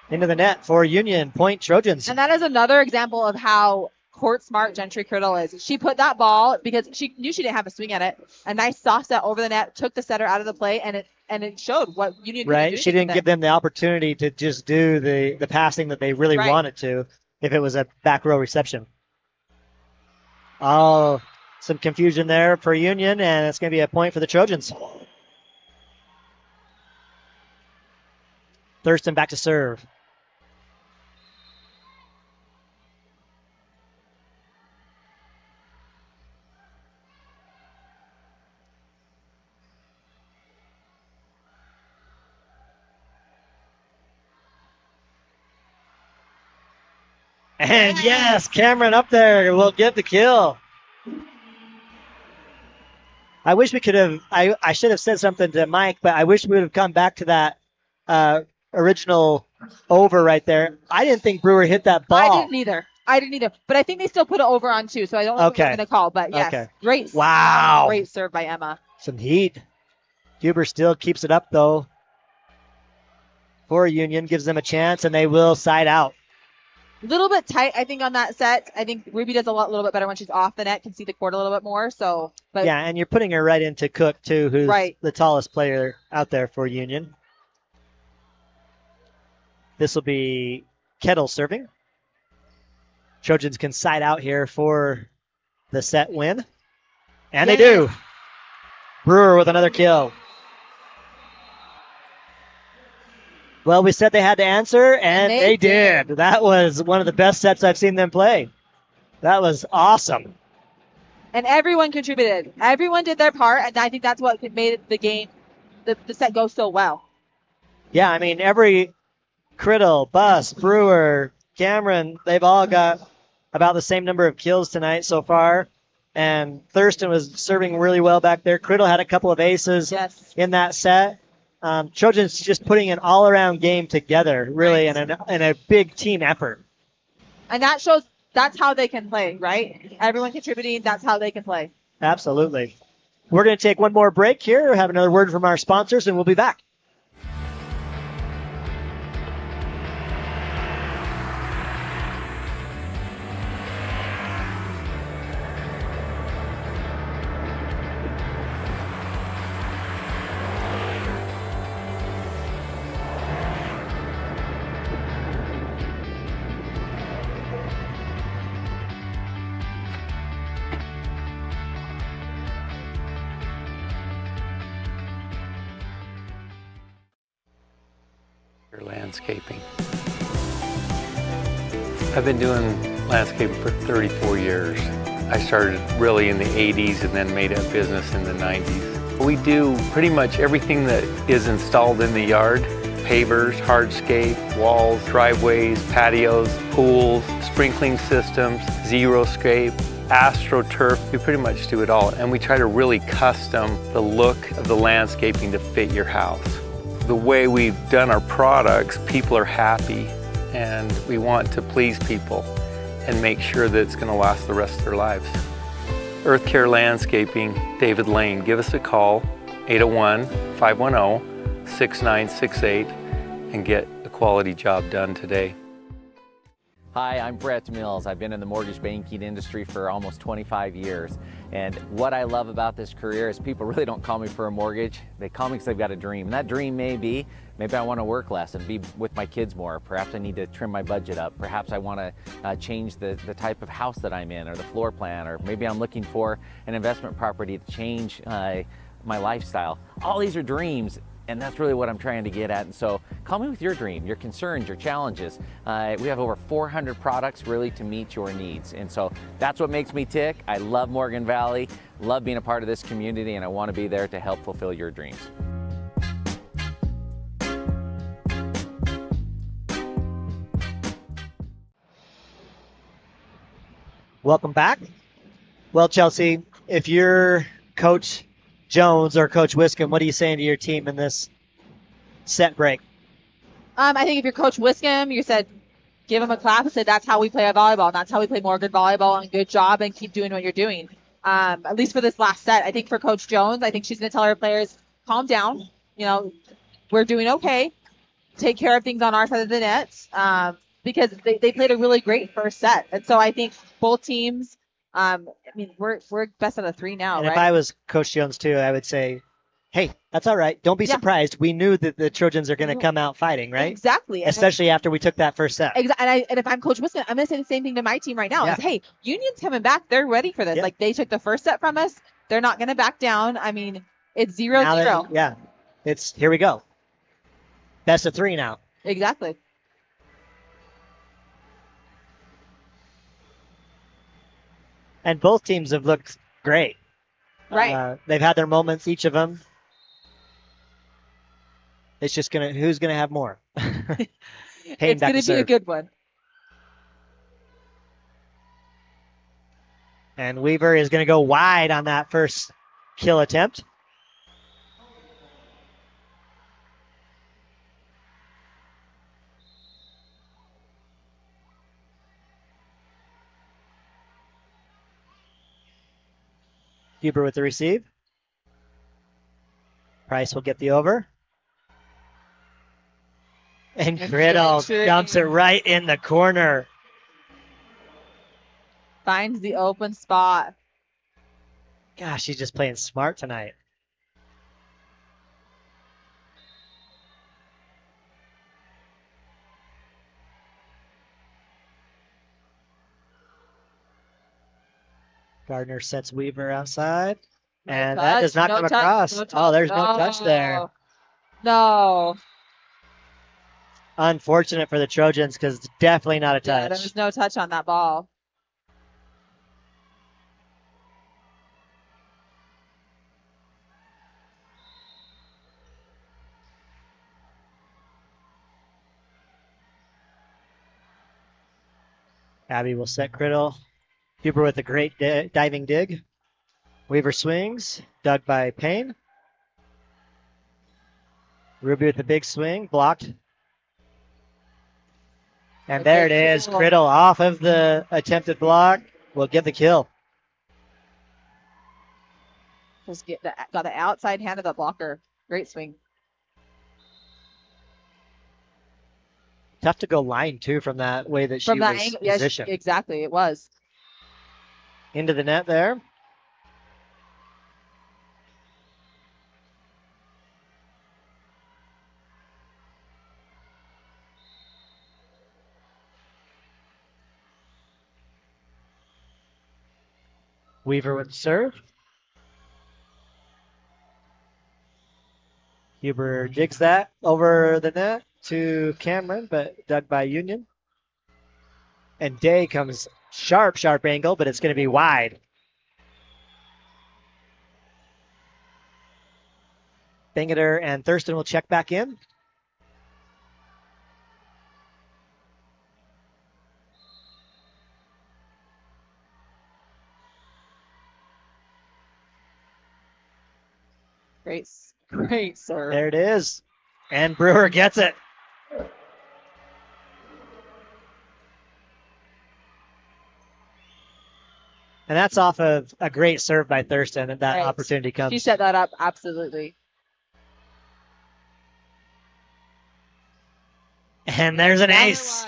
into the net for Union. Point Trojans. And that is another example of how court smart Gentry Criddle is. She put that ball because she knew she didn't have a swing at it. A nice soft set over the net, took the setter out of the play, and it showed what Union could Right. do. She didn't give them the opportunity to just do the passing that they really wanted to if it was a back row reception. Oh, some confusion there for Union, and it's going to be a point for the Trojans. Thurston back to serve. And yes, Cameron up there will get the kill. I wish we could have, I should have said something to Mike, but I wish we would have come back to that original over right there. I didn't think Brewer hit that ball. I didn't either. But I think they still put it over on 2, so I don't know what we're going to call. But yes, great. Wow. Great serve by Emma. Some heat. Huber still keeps it up, though, for Union. Gives them a chance, and they will side out. A little bit tight, I think, on that set. I think Ruby does a little bit better when she's off the net, can see the court a little bit more. So, but yeah, and you're putting her right into Cook, too, who's right. the tallest player out there for Union. This will be Kettle serving. Trojans can side out here for the set win. And they do. Brewer with another kill. Well, we said they had to answer, and they did. That was one of the best sets I've seen them play. That was awesome. And everyone contributed. Everyone did their part, and I think that's what made the game, the set go so well. Yeah, I mean, every Criddle, Buss, Brewer, Cameron, they've all got about the same number of kills tonight so far. And Thurston was serving really well back there. Criddle had a couple of aces in that set. Trojans just putting an all-around game together, really, in a big team effort. And that shows that's how they can play, right? Everyone contributing, that's how they can play. Absolutely. We're going to take one more break here, have another word from our sponsors, and we'll be back. Landscaping. I've been doing landscaping for 34 years. I started really in the 80s and then made a business in the 90s. We do pretty much everything that is installed in the yard. Pavers, hardscape, walls, driveways, patios, pools, sprinkling systems, xeriscape, AstroTurf. We pretty much do it all, and we try to really custom the look of the landscaping to fit your house. The way we've done our products, people are happy, and we want to please people and make sure that it's going to last the rest of their lives. Earth Care Landscaping, David Lane. Give us a call, 801-510-6968, and get a quality job done today. Hi, I'm Brett Mills. I've been in the mortgage banking industry for almost 25 years. And what I love about this career is people really don't call me for a mortgage. They call me because they've got a dream. And that dream may be, maybe I want to work less and be with my kids more. Perhaps I need to trim my budget up. Perhaps I want to change the type of house that I'm in or the floor plan. Or maybe I'm looking for an investment property to change my lifestyle. All these are dreams. And that's really what I'm trying to get at. And so call me with your dream, your concerns, your challenges. We have over 400 products really to meet your needs. And so that's what makes me tick. I love Morgan Valley, love being a part of this community, and I want to be there to help fulfill your dreams. Welcome back. Well, Chelsea, if you're Coach Jones or Coach Wiscombe, what are you saying to your team in this set break? I think if you're Coach Wiscombe, you said give them a clap and say, that's how we play a volleyball. And that's how we play Morgan volleyball, and good job, and keep doing what you're doing. At least for this last set. I think for Coach Jones, I think she's going to tell her players, calm down. You know, we're doing okay. Take care of things on our side of the net, because they played a really great first set. And so I think both teams, I mean, we're best out of 3 now, And right? if I was Coach Jones too, I would say, hey, that's all right. Don't be surprised. We knew that the Trojans are going to come out fighting, right? Exactly. Especially after we took that first set. And if I'm Coach Wisconsin, I'm going to say the same thing to my team right now. Yeah. Is, hey, Union's coming back. They're ready for this. Yeah. Like, they took the first set from us. They're not going to back down. I mean, it's 0-0. Now that- yeah. It's here we go. Best of 3 now. Exactly. And both teams have looked great. Right. They've had their moments, each of them. It's just who's gonna have more? It's going to be a good one. And Weaver is going to go wide on that first kill attempt. Huber with the receive. Price will get the over. And Griddle dumps it right in the corner. Finds the open spot. Gosh, she's just playing smart tonight. Gardner sets Weaver outside. And that does not come across. Oh, there's no touch there. No. Unfortunate for the Trojans because it's definitely not a touch. Yeah, there was no touch on that ball. Abby will set Criddle. Huber with a great diving dig. Weaver swings, dug by Payne. Ruby with a big swing, blocked. And there it is, Criddle off of the attempted block. Will get the kill. Just got the outside hand of the blocker. Great swing. Tough to go line, too, from that way that she was positioned. Yes, exactly, it was. Into the net there. Weaver with the serve. Huber digs that over the net to Cameron, but dug by Union. And Day comes sharp angle, but it's going to be wide. Bangeter and Thurston will check back in. Great, sir. There it is. And Brewer gets it. And that's off of a great serve by Thurston, and that opportunity comes. She set that up, absolutely. And there's an ace.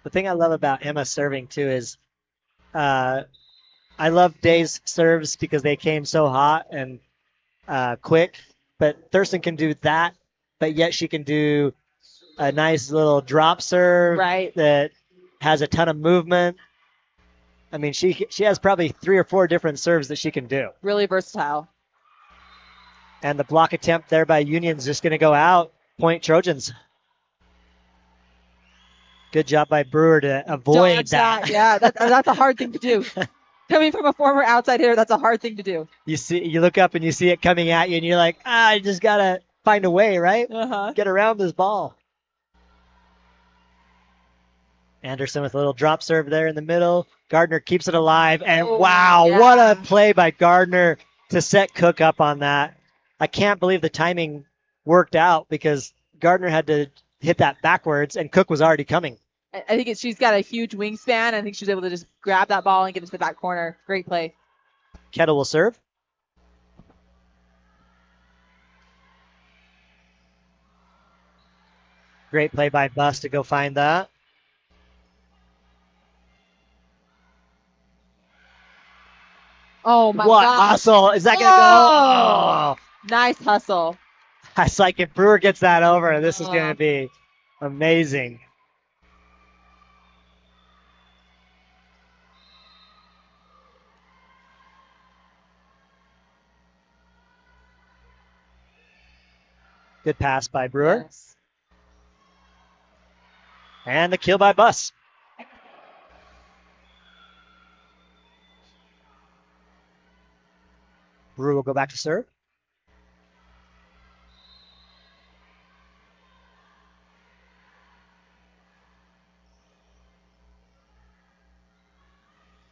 The thing I love about Emma serving too is I love Day's serves because they came so hot and quick, but Thurston can do that, but yet she can do a nice little drop serve that has a ton of movement. I mean, she has probably 3 or 4 different serves that she can do. Really versatile. And the block attempt there by Union's just going to go out. Point Trojans. Good job by Brewer to avoid that. Yeah, that's a hard thing to do. Coming from a former outside hitter, that's a hard thing to do. You look up and you see it coming at you, and you're like, I just got to find a way, right? Get around this ball. Anderson with a little drop serve there in the middle. Gardner keeps it alive. And wow, what a play by Gardner to set Cook up on that. I can't believe the timing worked out because Gardner had to hit that backwards and Cook was already coming. I think she's got a huge wingspan. I think she's able to just grab that ball and get it to the back corner. Great play. Kettle will serve. Great play by Buss to go find that. Oh, my what gosh. hustle. Is that going to go? Oh. Nice hustle. It's like if Brewer gets that over, this is going to be amazing. Good pass by Brewer. Yes. And the kill by Buss. Brewer will go back to serve.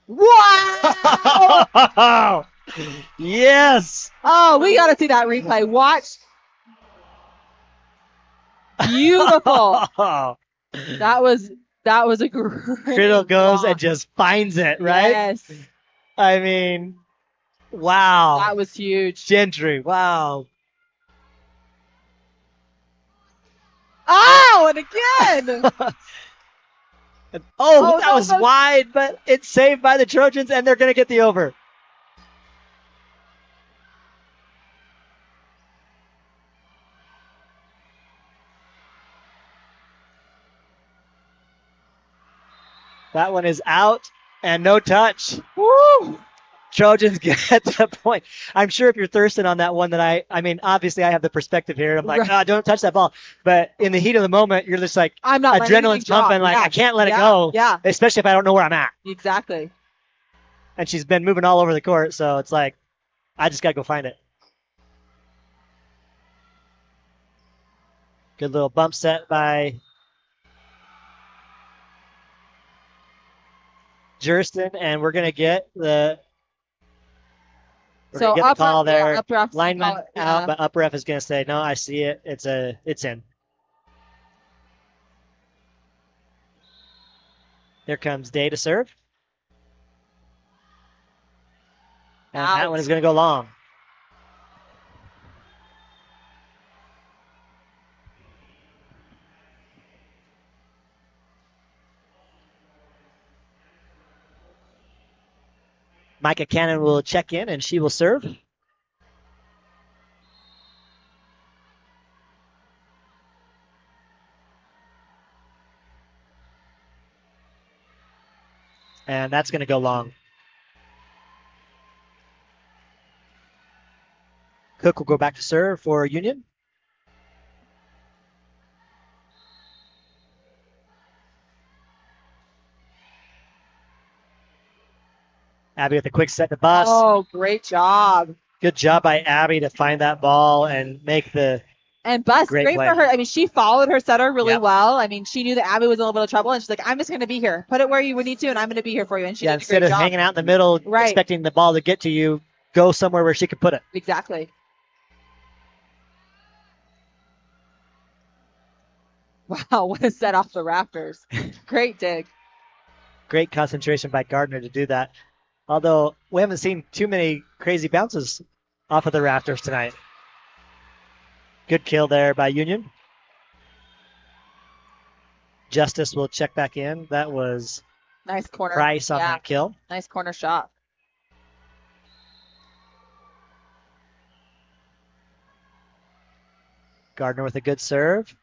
Wow! Yes! Oh, we got to see that replay. Watch. Beautiful. That was a great Criddle goes block. and just finds it, right? Yes. I mean, wow. That was huge. Gentry, wow. Oh, and again. Oh, that was wide, but it's saved by the Trojans, and they're going to get the over. That one is out and no touch. Woo! Trojans get the point. I'm sure if you're thirsting on that one that I mean, obviously I have the perspective here. I'm like, oh, don't touch that ball. But in the heat of the moment, you're just like, I'm not adrenaline's pumping. Like, I can't let it go. Yeah. Especially if I don't know where I'm at. Exactly. And she's been moving all over the court. So it's like, I just got to go find it. Good little bump set by Jurston, and we're going to get the call there. Lineman out, but up ref is going to say, no, I see it. It's in. Here comes Day to serve. And that one is going to go long. Micah Cannon will check in, and she will serve. And that's going to go long. Cook will go back to serve for Union. Abby with a quick set to Buss. Oh, great job. Good job by Abby to find that ball and make the And Buss, great great play. for her. I mean, she followed her setter really well. I mean, she knew that Abby was in a little bit of trouble, and she's like, I'm just going to be here. Put it where you would need to, and I'm going to be here for you. And she did a instead great of job. hanging out in the middle, expecting the ball to get to you, go somewhere where she could put it. Exactly. Wow, what a set off the rafters. Great dig. Great concentration by Gardner to do that. Although we haven't seen too many crazy bounces off of the rafters tonight. Good kill there by Union. Justice will check back in. That was nice corner. Price on that kill. Nice corner shot. Gardner with a good serve.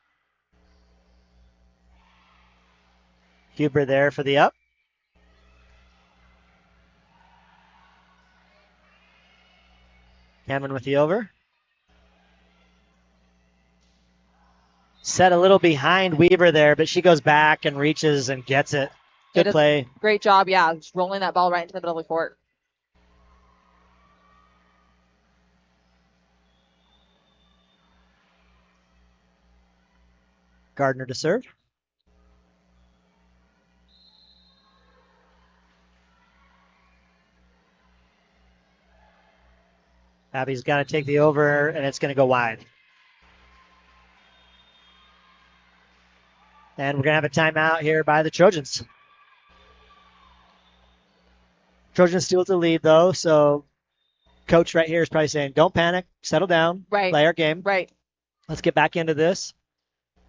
Huber there for the up. Hammond with the over. Set a little behind Weaver there, but she goes back and reaches and gets it. Good play. Great job, yeah. Just rolling that ball right into the middle of the court. Gardner to serve. Abby's got to take the over, and it's going to go wide. And we're going to have a timeout here by the Trojans. Trojans still with the lead, though, so coach right here is probably saying, don't panic, settle down, play our game. Right. Let's get back into this.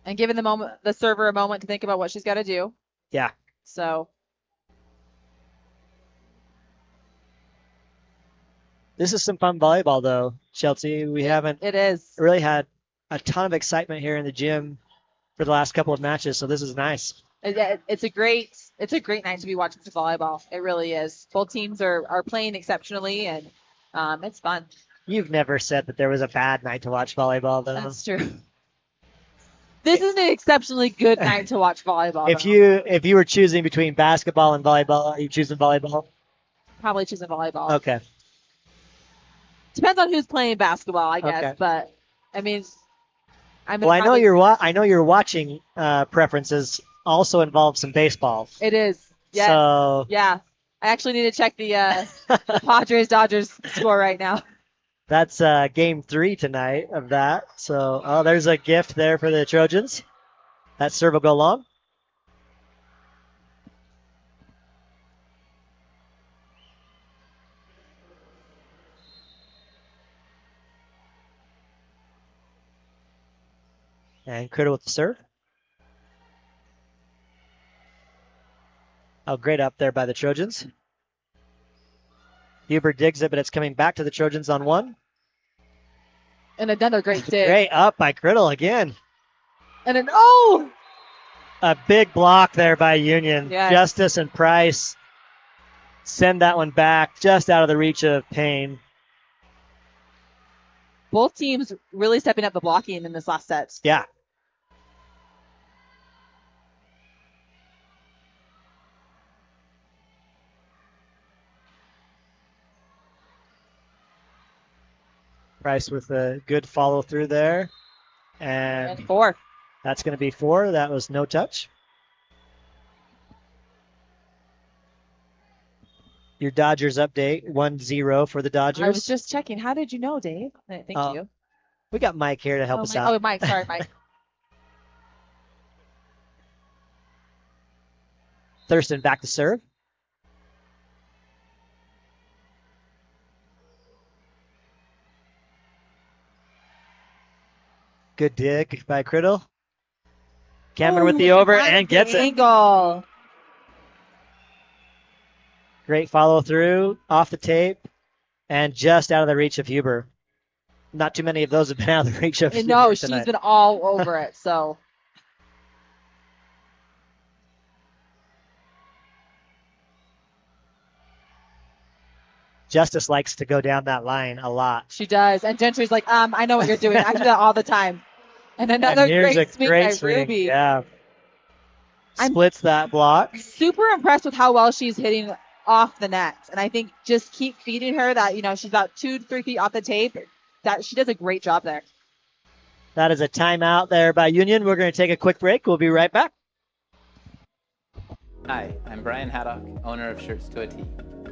And giving the server a moment to think about what she's got to do. Yeah. So this is some fun volleyball, though, Chelsea. We haven't really had a ton of excitement here in the gym for the last couple of matches, so this is nice. It's a great night to be watching some volleyball. It really is. Both teams are playing exceptionally, and it's fun. You've never said that there was a bad night to watch volleyball, though. That's true. This is an exceptionally good night to watch volleyball. If you were choosing between basketball and volleyball, are you choosing volleyball? Probably choosing volleyball. Okay. Depends on who's playing basketball, I guess. Okay. But I mean, I know your watching preferences also involve some baseball. It is. Yes. So yeah, I actually need to check the Padres-Dodgers score right now. That's game 3 tonight of that. So, there's a gift there for the Trojans. That serve will go long. And Criddle with the serve. Oh, great up there by the Trojans. Huber digs it, but it's coming back to the Trojans on 1. And another great dig. Great up by Criddle again. And a big block there by Union. Yes. Justice and Price send that one back just out of the reach of Payne. Both teams really stepping up the blocking in this last set. Yeah. Price with a good follow through there. And 4. That's going to be 4. That was no touch. Your Dodgers update, 1-0 for the Dodgers. I was just checking. How did you know, Dave? Thank you. We got Mike here to help us out. Oh, Mike. Sorry, Mike. Thurston back to serve. Good dig by Criddle. Cameron with the over and gets it. Angle. Great follow through off the tape and just out of the reach of Huber. Not too many of those have been out of the reach of Huber No, tonight. she's been all over it. So Justice likes to go down that line a lot. she does. And Gentry's like, I know what you're doing. I do that all the time. And another here's great a swing great by swing. Ruby. Yeah. Splits that block. Super impressed with how well she's hitting off the net. And I think just keep feeding her that, she's about 2-3 feet off the tape. That she does a great job there. That is a timeout there by Union. We're going to take a quick break. We'll be right back. Hi, I'm Brian Haddock, owner of Shirts to a T.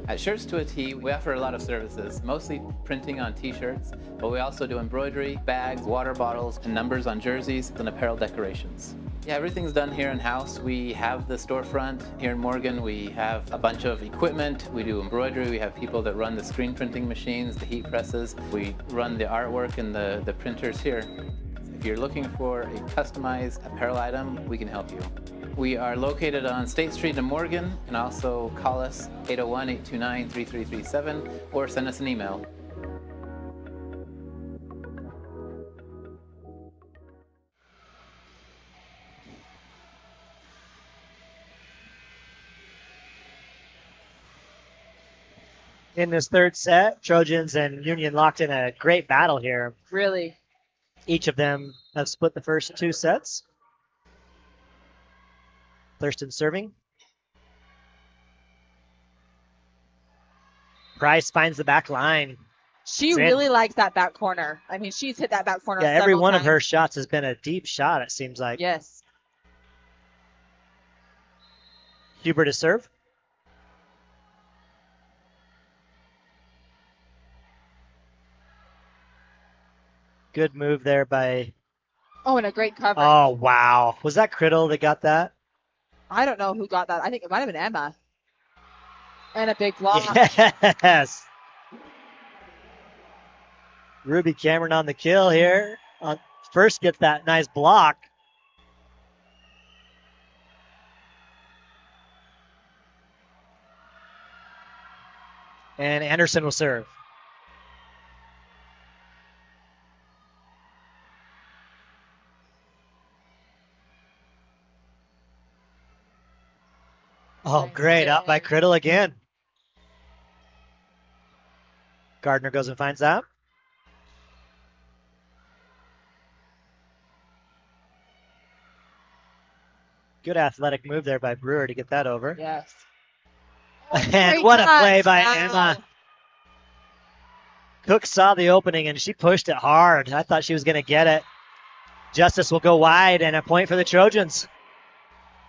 At Shirts to a T, we offer a lot of services, mostly printing on t-shirts, but we also do embroidery, bags, water bottles, and numbers on jerseys and apparel decorations. Yeah, everything's done here in-house. We have the storefront here in Morgan. We have a bunch of equipment. We do embroidery. We have people that run the screen printing machines, the heat presses. We run the artwork and the printers here. If you're looking for a customized apparel item, we can help you. We are located on State Street in Morgan, and also call us 801-829-3337 or send us an email. In this third set, Trojans and Union locked in a great battle here. Really. Each of them have split the first 2 sets. Thurston serving. Price finds the back line. She really likes that back corner. I mean, she's hit that back corner. Yeah, every one times. of her shots has been a deep shot, it seems like. Yes. Huber to serve. Good move there by. Oh, and a great cover. Oh, wow. Was that Criddle that got that? I don't know who got that. I think it might have been Emma. And a big block. Yes. Ruby Cameron on the kill here. First gets that nice block. And Anderson will serve. Oh, great. Up by Criddle again. Gardner goes and finds that. Good athletic move there by Brewer to get that over. Yes. And what a play by Emma. Cook saw the opening and she pushed it hard. I thought she was going to get it. Justice will go wide and a point for the Trojans.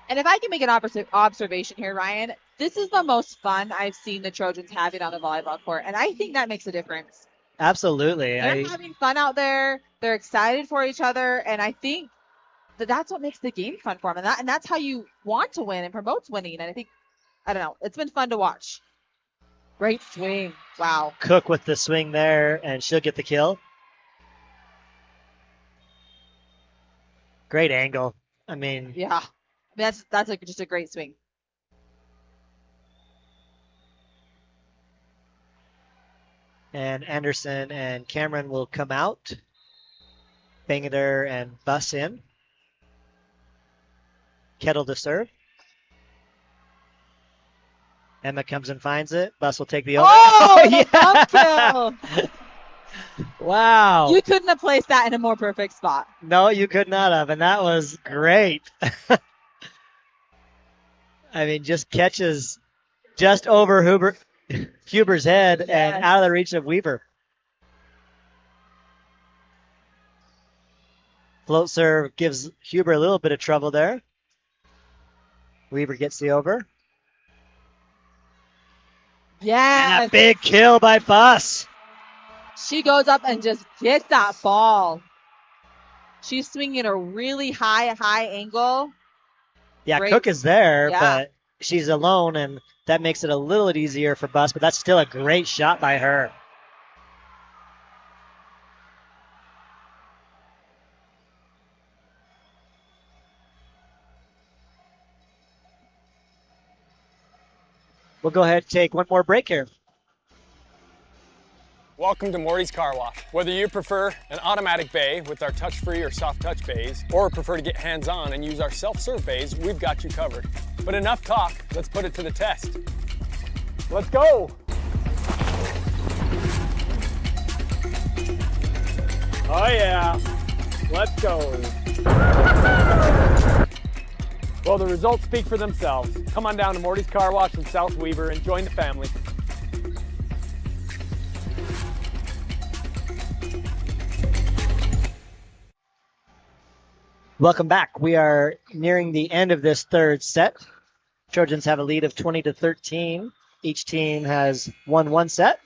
And if I can make an observation here, Ryan, this is the most fun I've seen the Trojans having on the volleyball court. And I think that makes a difference. Absolutely. They're having fun out there. They're excited for each other. And I think that's what makes the game fun for them. And that's how you want to win and promotes winning. And I don't know, it's been fun to watch. Great swing. Wow. Cook with the swing there, and she'll get the kill. Great angle. I mean. Yeah. That's just a great swing. And Anderson and Cameron will come out. Bangader and Buss in. Kettle to serve. Emma comes and finds it. Buss will take the over. Oh, yeah. Kill. Wow. You couldn't have placed that in a more perfect spot. No, you could not have, and that was great. I mean, just catches just over Huber's head and out of the reach of Weaver. Float serve gives Huber a little bit of trouble there. Weaver gets the over. Yeah. And a big kill by Buss. She goes up and just gets that ball. She's swinging a really high angle. Yeah, Great. Cook is there, Yeah. but she's alone, and that makes it a little bit easier for Buss, but that's still a great shot by her. We'll go ahead and take one more break here. Welcome to Morty's Car Wash. Whether you prefer an automatic bay with our touch-free or soft touch bays, or prefer to get hands-on and use our self-serve bays, we've got you covered. But enough talk, let's put it to the test. Let's go! Oh yeah, let's go. Well, the results speak for themselves. Come on down to Morty's Car Wash in South Weaver and join the family. Welcome back. We are nearing the end of this third set. Trojans have a lead of 20-13. Each team has won one set.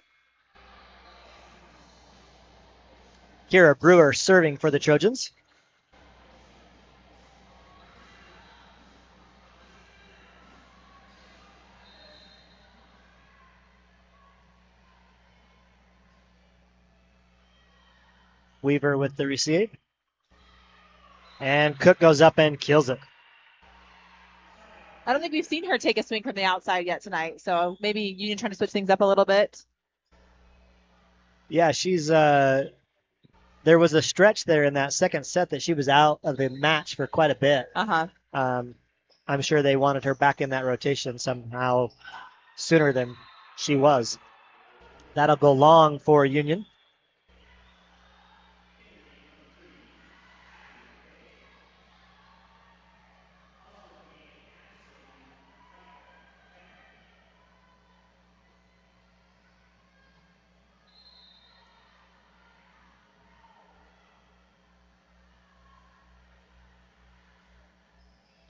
Kira Brewer serving for the Trojans. Weaver with the receive. And Cook goes up and kills it. I don't think we've seen her take a swing from the outside yet tonight. So maybe Union trying to switch things up a little bit. Yeah, she's there was a stretch there in that second set that she was out of the match for quite a bit. I'm sure they wanted her back in that rotation somehow sooner than she was. That'll go long for Union.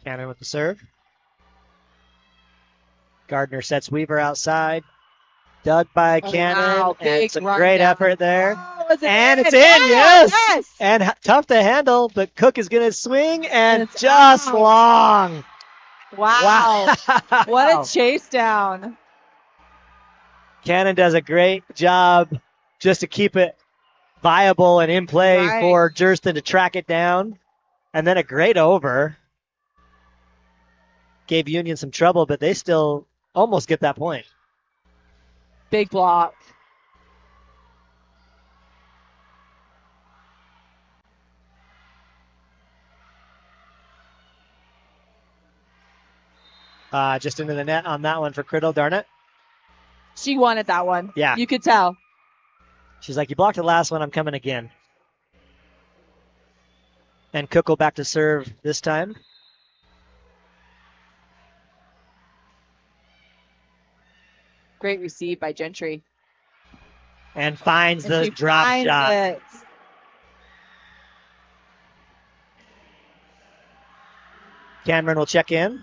Cannon with the serve. Gardner sets Weaver outside. Dug by Cannon. Wow, And some run great down. effort there. is it And in? it's in, Yes! yes. And tough to handle, but Cook is going to swing and it's just out. long. Wow. Wow. What a chase down. Cannon does a great job just to keep it viable and in play Right. for Jurston to track it down. And then a great over. Gave Union some trouble, but they still almost get that point. Big block. Just into the net on that one for Criddle, darn it. She wanted that one. Yeah. You could tell. She's like, you blocked the last one, I'm coming again. And Cook will back to serve this time. Great receive by Gentry. And finds And the she drop finds shot. it. Cameron will check in.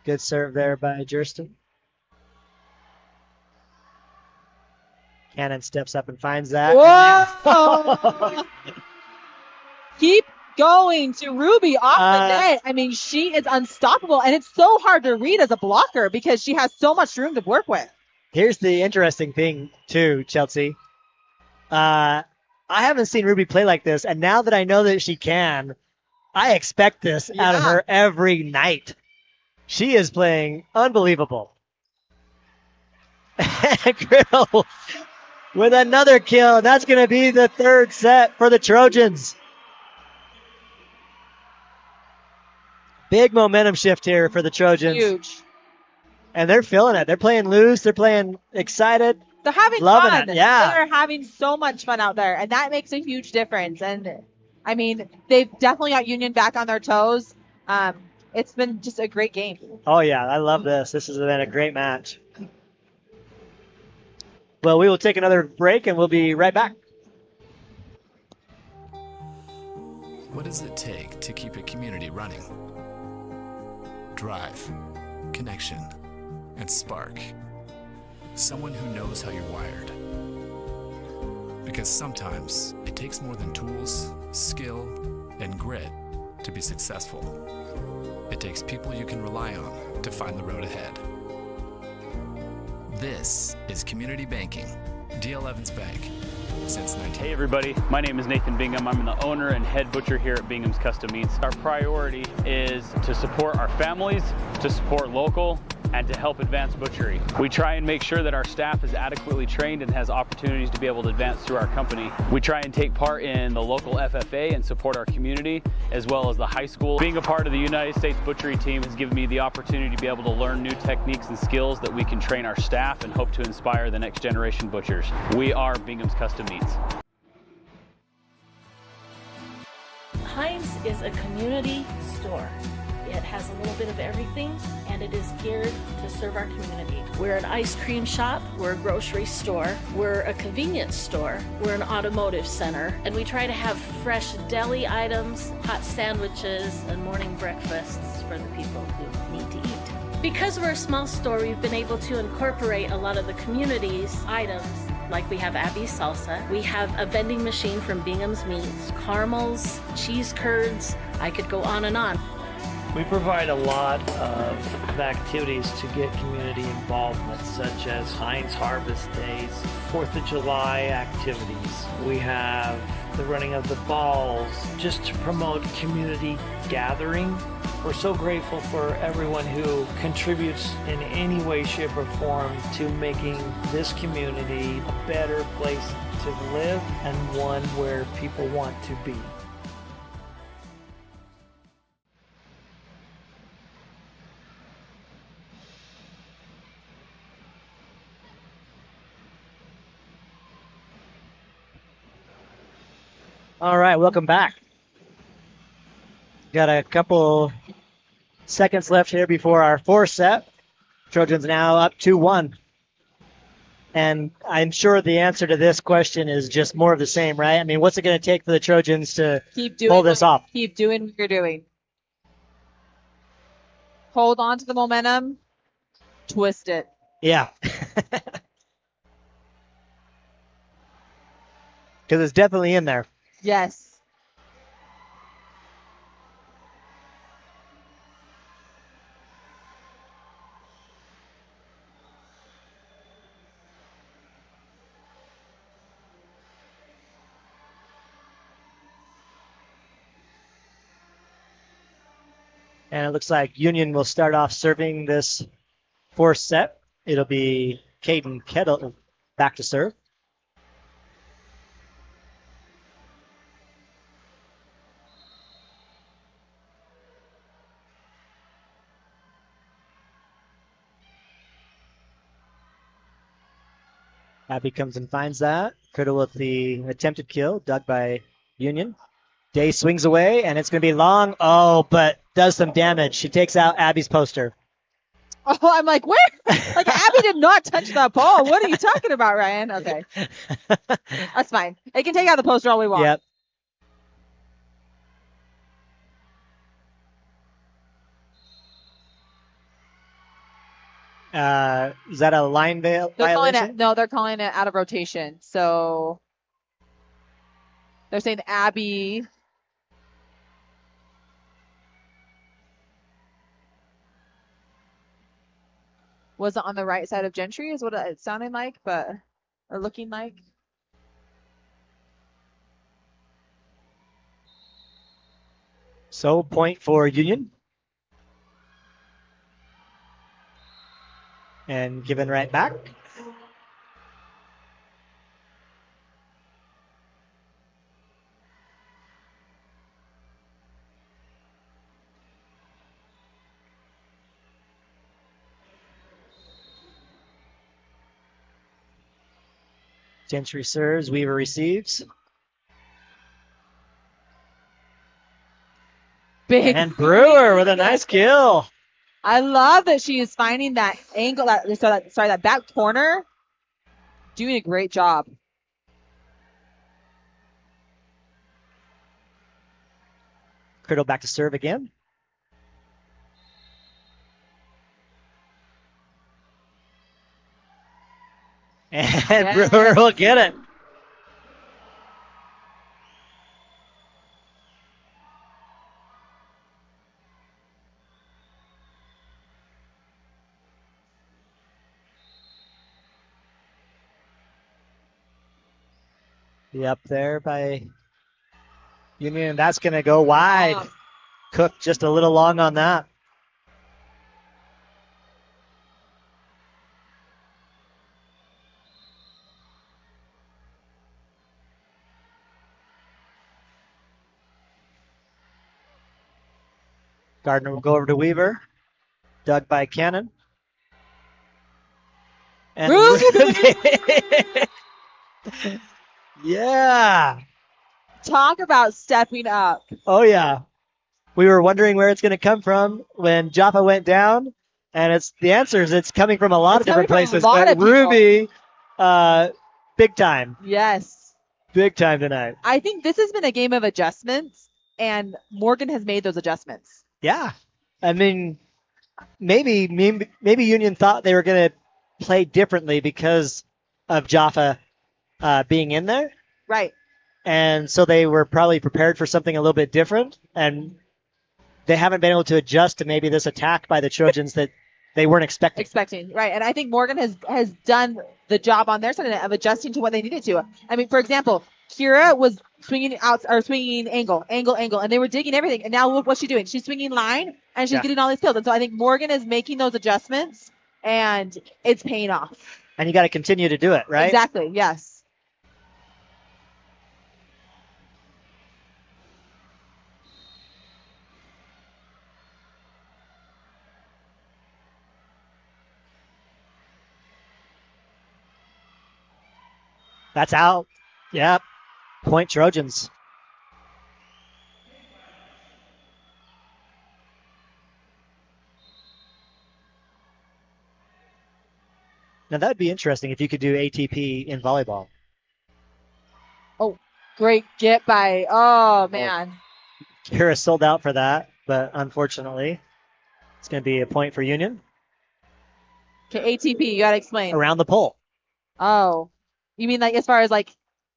Good serve there by Jurston. Cannon steps up and finds that. Whoa! Keep going to Ruby off the net. I mean, she is unstoppable, and it's so hard to read as a blocker because she has so much room to work with. Here's the interesting thing, too, Chelsea. I haven't seen Ruby play like this, and now that I know that she can, I expect this out of her every night. She is playing unbelievable. Griddle with another kill, and that's going to be the third set for the Trojans. Big momentum shift here for the Trojans. Huge. And they're feeling it. They're playing loose. They're playing excited. They're having Loving fun. it, yeah. They're having so much fun out there, and that makes a huge difference. And, I mean, they've definitely got Union back on their toes. It's been just a great game. Oh, yeah. I love this. This has been a great match. Well, we will take another break, and we'll be right back. What does it take to keep a community running? Drive, connection, and spark. Someone who knows how you're wired. Because sometimes it takes more than tools, skill, and grit to be successful. It takes people you can rely on to find the road ahead. This is Community Banking, D.L. Evans Bank, since 19. Hey everybody, my name is Nathan Bingham. I'm the owner and head butcher here at Bingham's Custom Meats. Our priority is to support our families, to support local, and to help advance butchery. We try and make sure that our staff is adequately trained and has opportunities to be able to advance through our company. We try and take part in the local FFA and support our community, as well as the high school. Being a part of the United States Butchery team has given me the opportunity to be able to learn new techniques and skills that we can train our staff and hope to inspire the next generation butchers. We are Bingham's Custom Meats. Heinz is a community store. It has a little bit of everything, and it is geared to serve our community. We're an ice cream shop, we're a grocery store, we're a convenience store, we're an automotive center, and we try to have fresh deli items, hot sandwiches, and morning breakfasts for the people who need to eat. Because we're a small store, we've been able to incorporate a lot of the community's items. Like we have Abby's Salsa, we have a vending machine from Bingham's Meats, caramels, cheese curds, I could go on and on. We provide a lot of activities to get community involvement, such as Heinz Harvest Days, 4th of July activities. We have the running of the balls, just to promote community gathering. We're so grateful for everyone who contributes in any way, shape, or form to making this community a better place to live and one where people want to be. All right, welcome back. Got a couple seconds left here before our fourth set. Trojans now up 2-1. And I'm sure the answer to this question is just more of the same, right? I mean, what's it going to take for the Trojans to Keep doing pull this off? Keep doing what you're doing. Hold on to the momentum. Twist it. Yeah. Because it's definitely in there. Yes. And it looks like Union will start off serving this fourth set. It'll be Caden Kettle back to serve. Abby comes and finds that. Criddle with the attempted kill, dug by Union. Day swings away, and it's going to be long. Oh, but does some damage. She takes out Abby's poster. Oh, I'm like, where? Like, Abby did not touch that ball. What are you talking about, Ryan? Okay. That's fine. They can take out the poster all we want. Yep. Is that a line violation? They're calling it out of rotation. So they're saying Abby wasn't on the right side of Gentry is what it sounded like, or looking like. So point for Union. And given right back. Gentry serves, Weaver receives. Big and Brewer with a nice kill. I love that she is finding that angle, that back corner. Doing a great job. Criddle back to serve again. And Brewer will get it. Be up there by Union. That's going to go wide. Wow. Cook just a little long on that. Gardner will go over to Weaver. Dug by Cannon. And yeah. Talk about stepping up. Oh, yeah. We were wondering where it's going to come from when Jaffa went down. And it's coming from a lot of different places. But Ruby, big time. Yes. Big time tonight. I think this has been a game of adjustments, and Morgan has made those adjustments. Yeah. I mean, maybe Union thought they were going to play differently because of Jaffa being in there. Right. And so they were probably prepared for something a little bit different. And they haven't been able to adjust to maybe this attack by the Trojans that they weren't expecting. Right. And I think Morgan has done the job on their side of adjusting to what they needed to. I mean, for example, Kira was swinging angle, and they were digging everything. And now look what she's doing. She's swinging line, and she's getting all these kills. And so I think Morgan is making those adjustments, and it's paying off. And you got to continue to do it, right? Exactly, yes. That's out. Yep. Point Trojans. Now that would be interesting if you could do ATP in volleyball. Oh, great get by. Oh, man. Kira sold out for that, but unfortunately. It's going to be a point for Union. Okay, ATP, you got to explain. Around the pole. Oh. You mean like as far as like,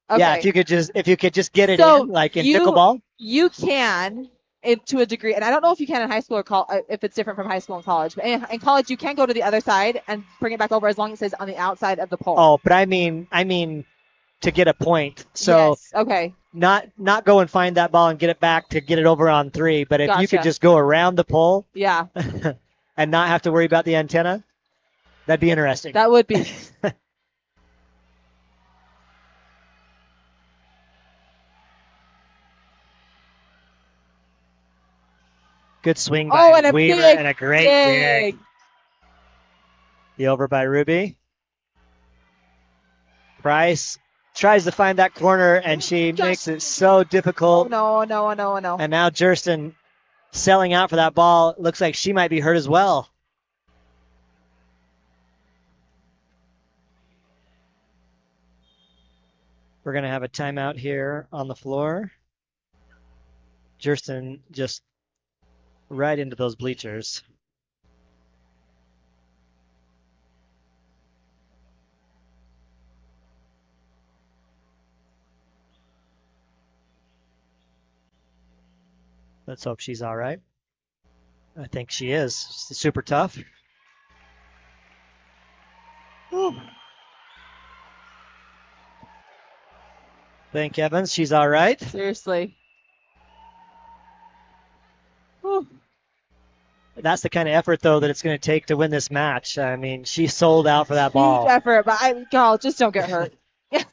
okay. Yeah, if you could just get it So in, like in pickleball. You can, if to a degree, and I don't know if you can in high school or if it's different from high school and college, but in college you can go to the other side and bring it back over as long as it's on the outside of the pole. Oh, but I mean to get a point. So yes, okay. Not go and find that ball and get it back to get it over on 3, but if you could Gotcha. just go around the pole, Yeah, and not have to worry about the antenna, that'd be interesting. that would be. Good swing by and Weaver and a great dig. The over by Ruby. Price tries to find that corner, and she makes it so difficult. Oh, no. And now Jurston selling out for that ball. Looks like she might be hurt as well. We're going to have a timeout here on the floor. Jurston just right into those bleachers. Let's hope she's all right. I think she is. She's super tough. Ooh. Thank Evans. She's all right. Seriously. Whew. That's the kind of effort, though, that it's going to take to win this match. I mean, she sold out for that ball. Huge effort, but girl, just don't get hurt.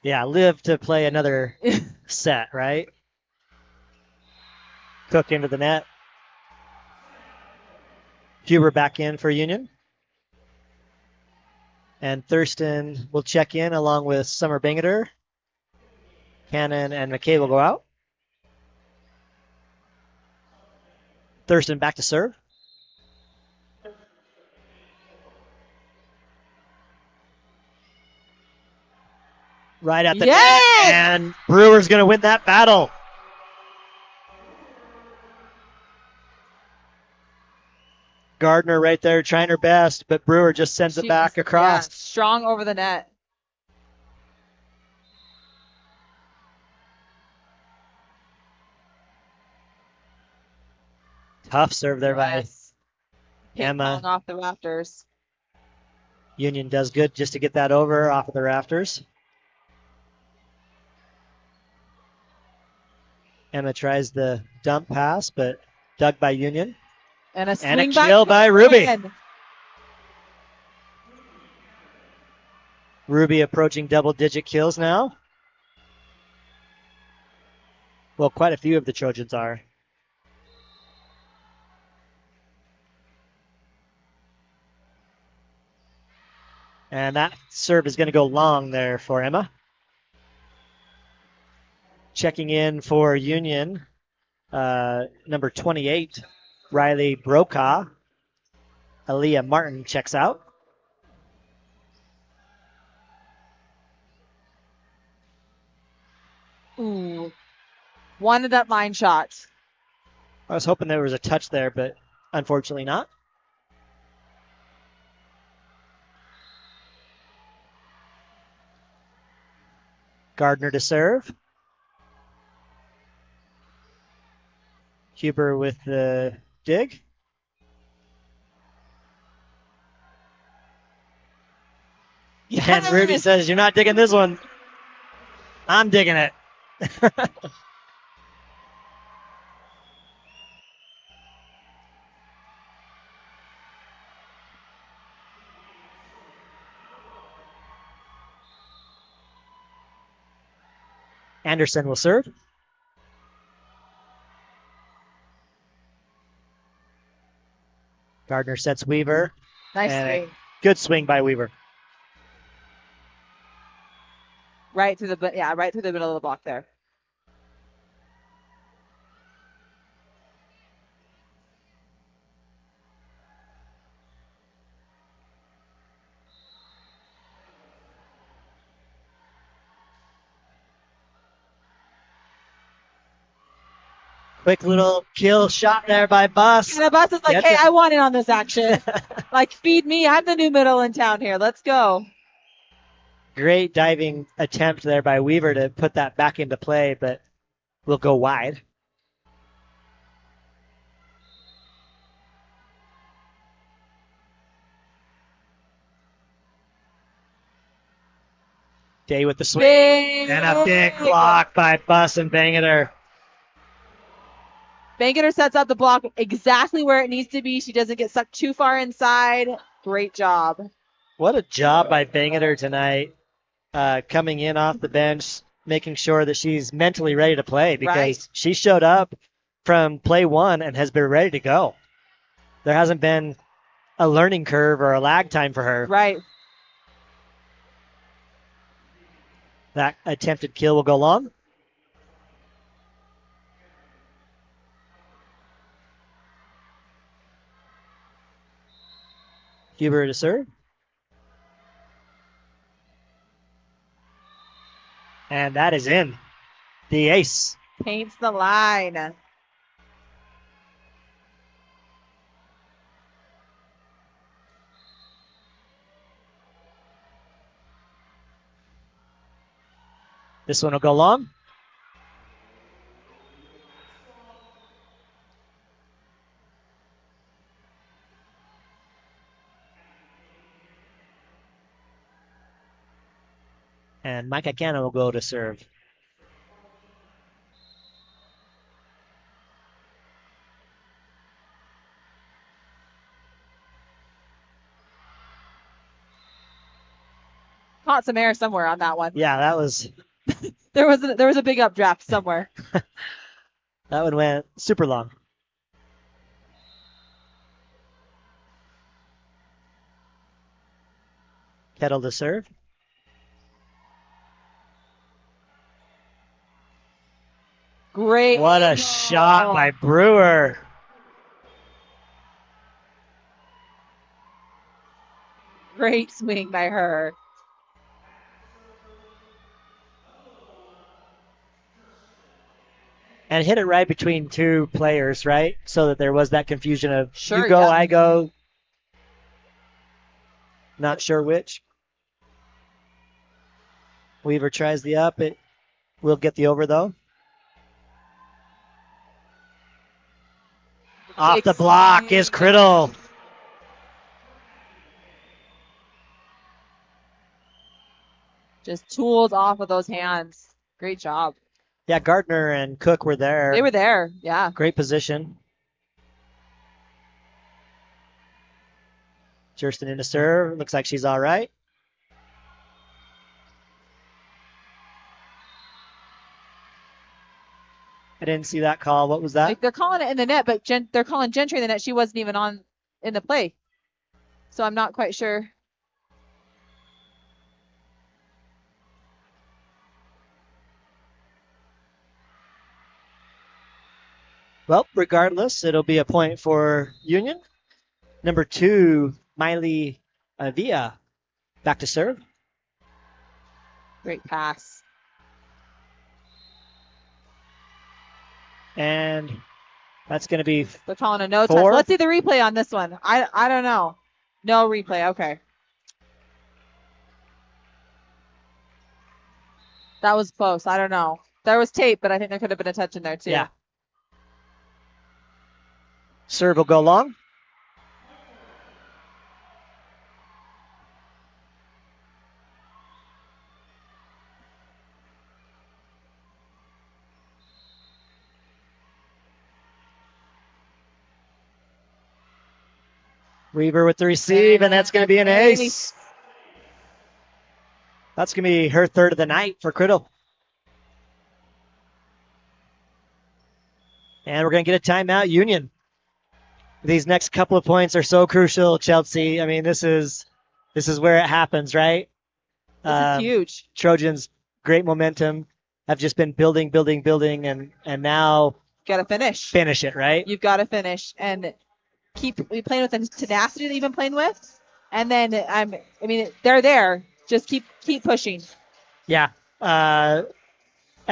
Yeah, live to play another set, right? Cook into the net. Huber back in for Union. And Thurston will check in along with Summer Bangeter. Cannon and McKay will go out. Thurston back to serve. Right at the net, and Brewer's going to win that battle. Gardner right there trying her best, but Brewer just sends it back across. Yeah, strong over the net. Tough serve there by Emma. Off the rafters. Union does good just to get that over off of the rafters. Emma tries the dump pass, but dug by Union. And a kill by Ruby. Ruby approaching double-digit kills now. Well, quite a few of the Trojans are. And that serve is going to go long there for Emma. Checking in for Union, number 28, Riley Brokaw. Aaliyah Martin checks out. Ooh. Wanted that line shot. I was hoping there was a touch there, but unfortunately not. Gardner to serve. Huber with the dig. And Ruby says, "You're not digging this one. I'm digging it." Anderson will serve. Gardner sets Weaver. Nice and swing. Good swing by Weaver. Right through the middle of the block there. Quick little kill shot there by Bus. And the Bus is like, Gets hey, it. I want in on this action. Like, feed me. I'm the new middle in town here. Let's go. Great diving attempt there by Weaver to put that back into play, but will go wide. Day with the swing. Big And a big block by Bus and Bangeter. Bangeter sets up the block exactly where it needs to be. She doesn't get sucked too far inside. Great job. What a job by Bangeter tonight, coming in off the bench, making sure that she's mentally ready to play because Right. she showed up from play one and has been ready to go. There hasn't been a learning curve or a lag time for her. Right. That attempted kill will go long. Huber to serve. And that is in. The ace. Paints the line. This one will go long. And Micah Cannon will go to serve. Caught some air somewhere on that one. Yeah, that was There was a big updraft somewhere. that one went super long. Kettle to serve. Great. What a shot by Brewer. Great swing by her. And hit it right between two players, right? So that there was that confusion of Sure, you go, yeah. I go. Not sure which. Weaver tries the up. It will get the over though. Off the block is Criddle. Just tools off of those hands. Great job. Yeah, Gardner and Cook were there. They were there. Yeah. Great position. Kirsten in to serve. Looks like she's all right. I didn't see that call. What was that? Like they're calling it in the net, but they're calling Gentry in the net. She wasn't even in the play. So I'm not quite sure. Well, regardless, it'll be a point for Union. Number 2, Miley Villa, back to serve. Great pass. And that's going to be They're calling a no touch. 4. Let's see the replay on this one. I don't know. No replay. Okay. That was close. I don't know. There was tape, but I think there could have been a touch in there too. Yeah. Serve will go long. Weaver with the receive, and that's going to be an ace. That's going to be her third of the night for Criddle. And we're going to get a timeout, Union. These next couple of points are so crucial, Chelsea. I mean, this is where it happens, right? This is huge. Trojans, great momentum, have just been building, and now Got to finish. finish it, right? You've got to finish and keep playing with the tenacity that you've been playing with. And then they're there. Just keep pushing. Yeah. At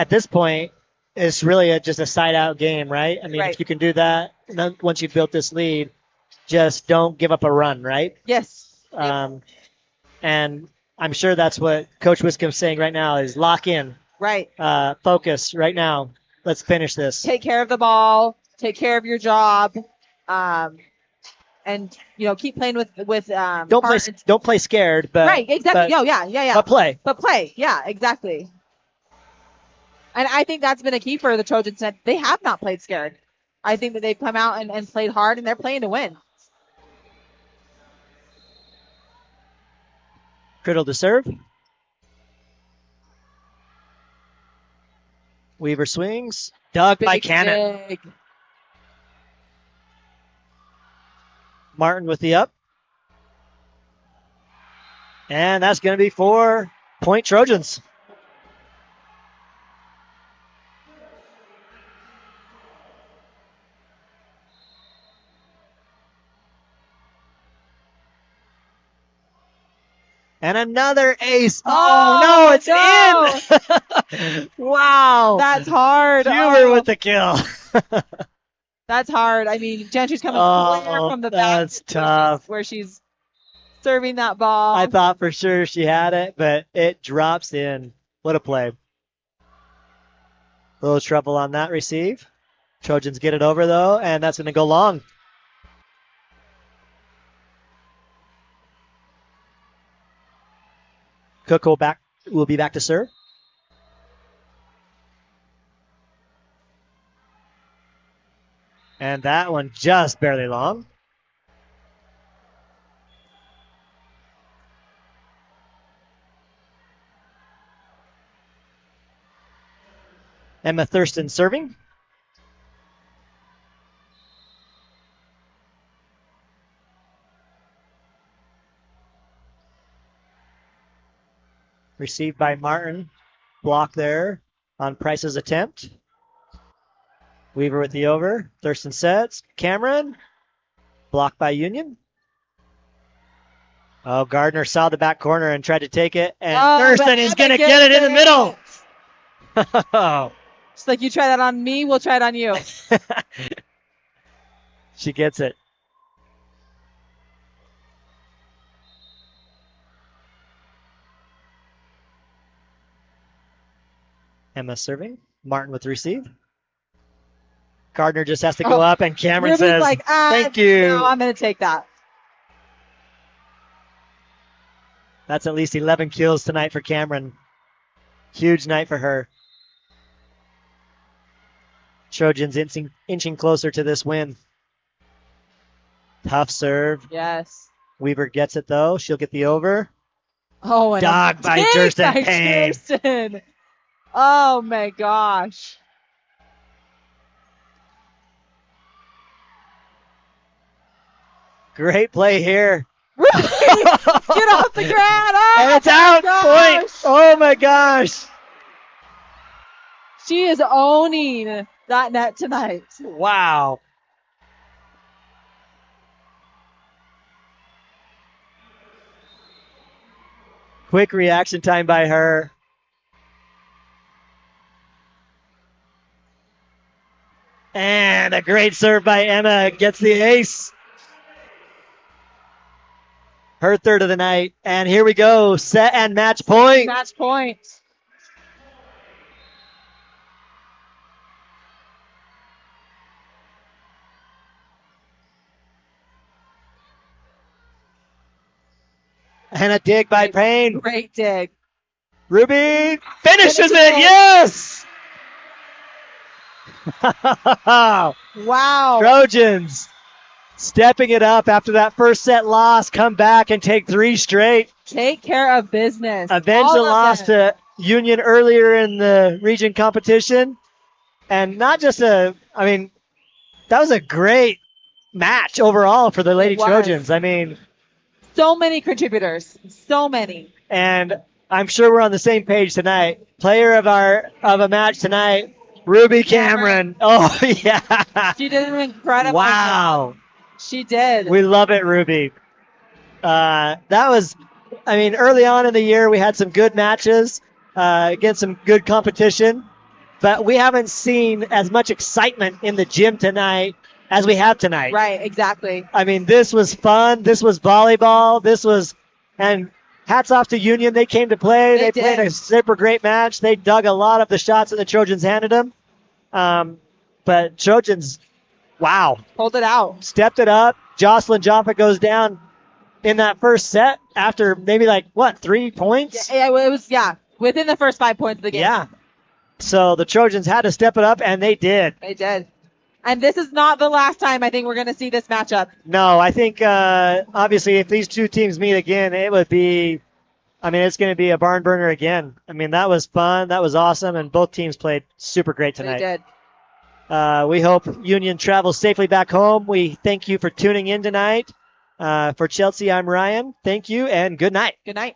this point, it's really just a side-out game, right? I mean, Right. if you can do that, then once you've built this lead, just don't give up a run, right? Yes. And I'm sure that's what Coach Wiscombe's saying right now is lock in, Right. focus right now. Let's finish this. Take care of the ball. Take care of your job. And keep playing with Don't play scared, but right, exactly. But, yeah. But play. Yeah, exactly. And I think that's been a key for the Trojans that they have not played scared. I think that they've come out and played hard, and they're playing to win. Criddle to serve. Weaver swings. Dug by Cannon. Big. Martin with the up. And that's going to be 4-point Trojans. And another ace. Oh, no, it's in. Wow. That's hard. Huber with the kill. That's hard. I mean, Gentry's coming clear from the back. That's tough. Where she's serving that ball. I thought for sure she had it, but it drops in. What a play. A little trouble on that receive. Trojans get it over, though, and that's going to go long. Cook will be back to serve. And that one just barely long. Emma Thurston serving. Received by Martin. Block there on Price's attempt. Weaver with the over. Thurston sets. Cameron. Blocked by Union. Oh, Gardner saw the back corner and tried to take it. And Thurston is going to get it in the middle. It's like, you try that on me, we'll try it on you. She gets it. Emma serving. Martin with the receive. Gardner just has to go up, and Cameron Ruby's says, like, thank you. No, I'm going to take that. That's at least 11 kills tonight for Cameron. Huge night for her. Trojans inching closer to this win. Tough serve. Yes. Weaver gets it, though. She'll get the over. Oh, and Dog by Jersten Payne. Jersten. Oh, my gosh. Great play here. Get off the ground. Oh, and it's out. Point. Oh, my gosh. She is owning that net tonight. Wow. Quick reaction time by her. And a great serve by Emma gets the ace. Her third of the night. And here we go. Set and match point. Match point. And a dig by Payne. Great dig. Ruby finishes it. Yes. Wow. Trojans stepping it up after that first set loss. Come back and take 3 straight. Take care of business. Avenge the loss to Union earlier in the region competition. And not just that was a great match overall for the Lady Trojans. I mean, so many contributors. So many. And I'm sure we're on the same page tonight. Player of a match tonight, Ruby Cameron. Oh, yeah. She did an incredible job. She did. We love it, Ruby. That was, early on in the year, we had some good matches against some good competition. but we haven't seen as much excitement in the gym tonight as we have tonight. Right, exactly. I mean, this was fun. This was volleyball. And hats off to Union. They came to play. They played a super great match. They dug a lot of the shots that the Trojans handed them. But Trojans, wow. Hold it out. Stepped it up. Jocelyn Jaffa goes down in that first set after maybe 3 points? Yeah, it was, within the first 5 points of the game. Yeah. So the Trojans had to step it up, and they did. They did. And this is not the last time I think we're going to see this matchup. No, I think, obviously, if these two teams meet again, it would be, it's going to be a barn burner again. That was fun. That was awesome, and both teams played super great tonight. They did. We hope Union travels safely back home. We thank you for tuning in tonight. For Chelsea, I'm Ryan. Thank you, and good night. Good night.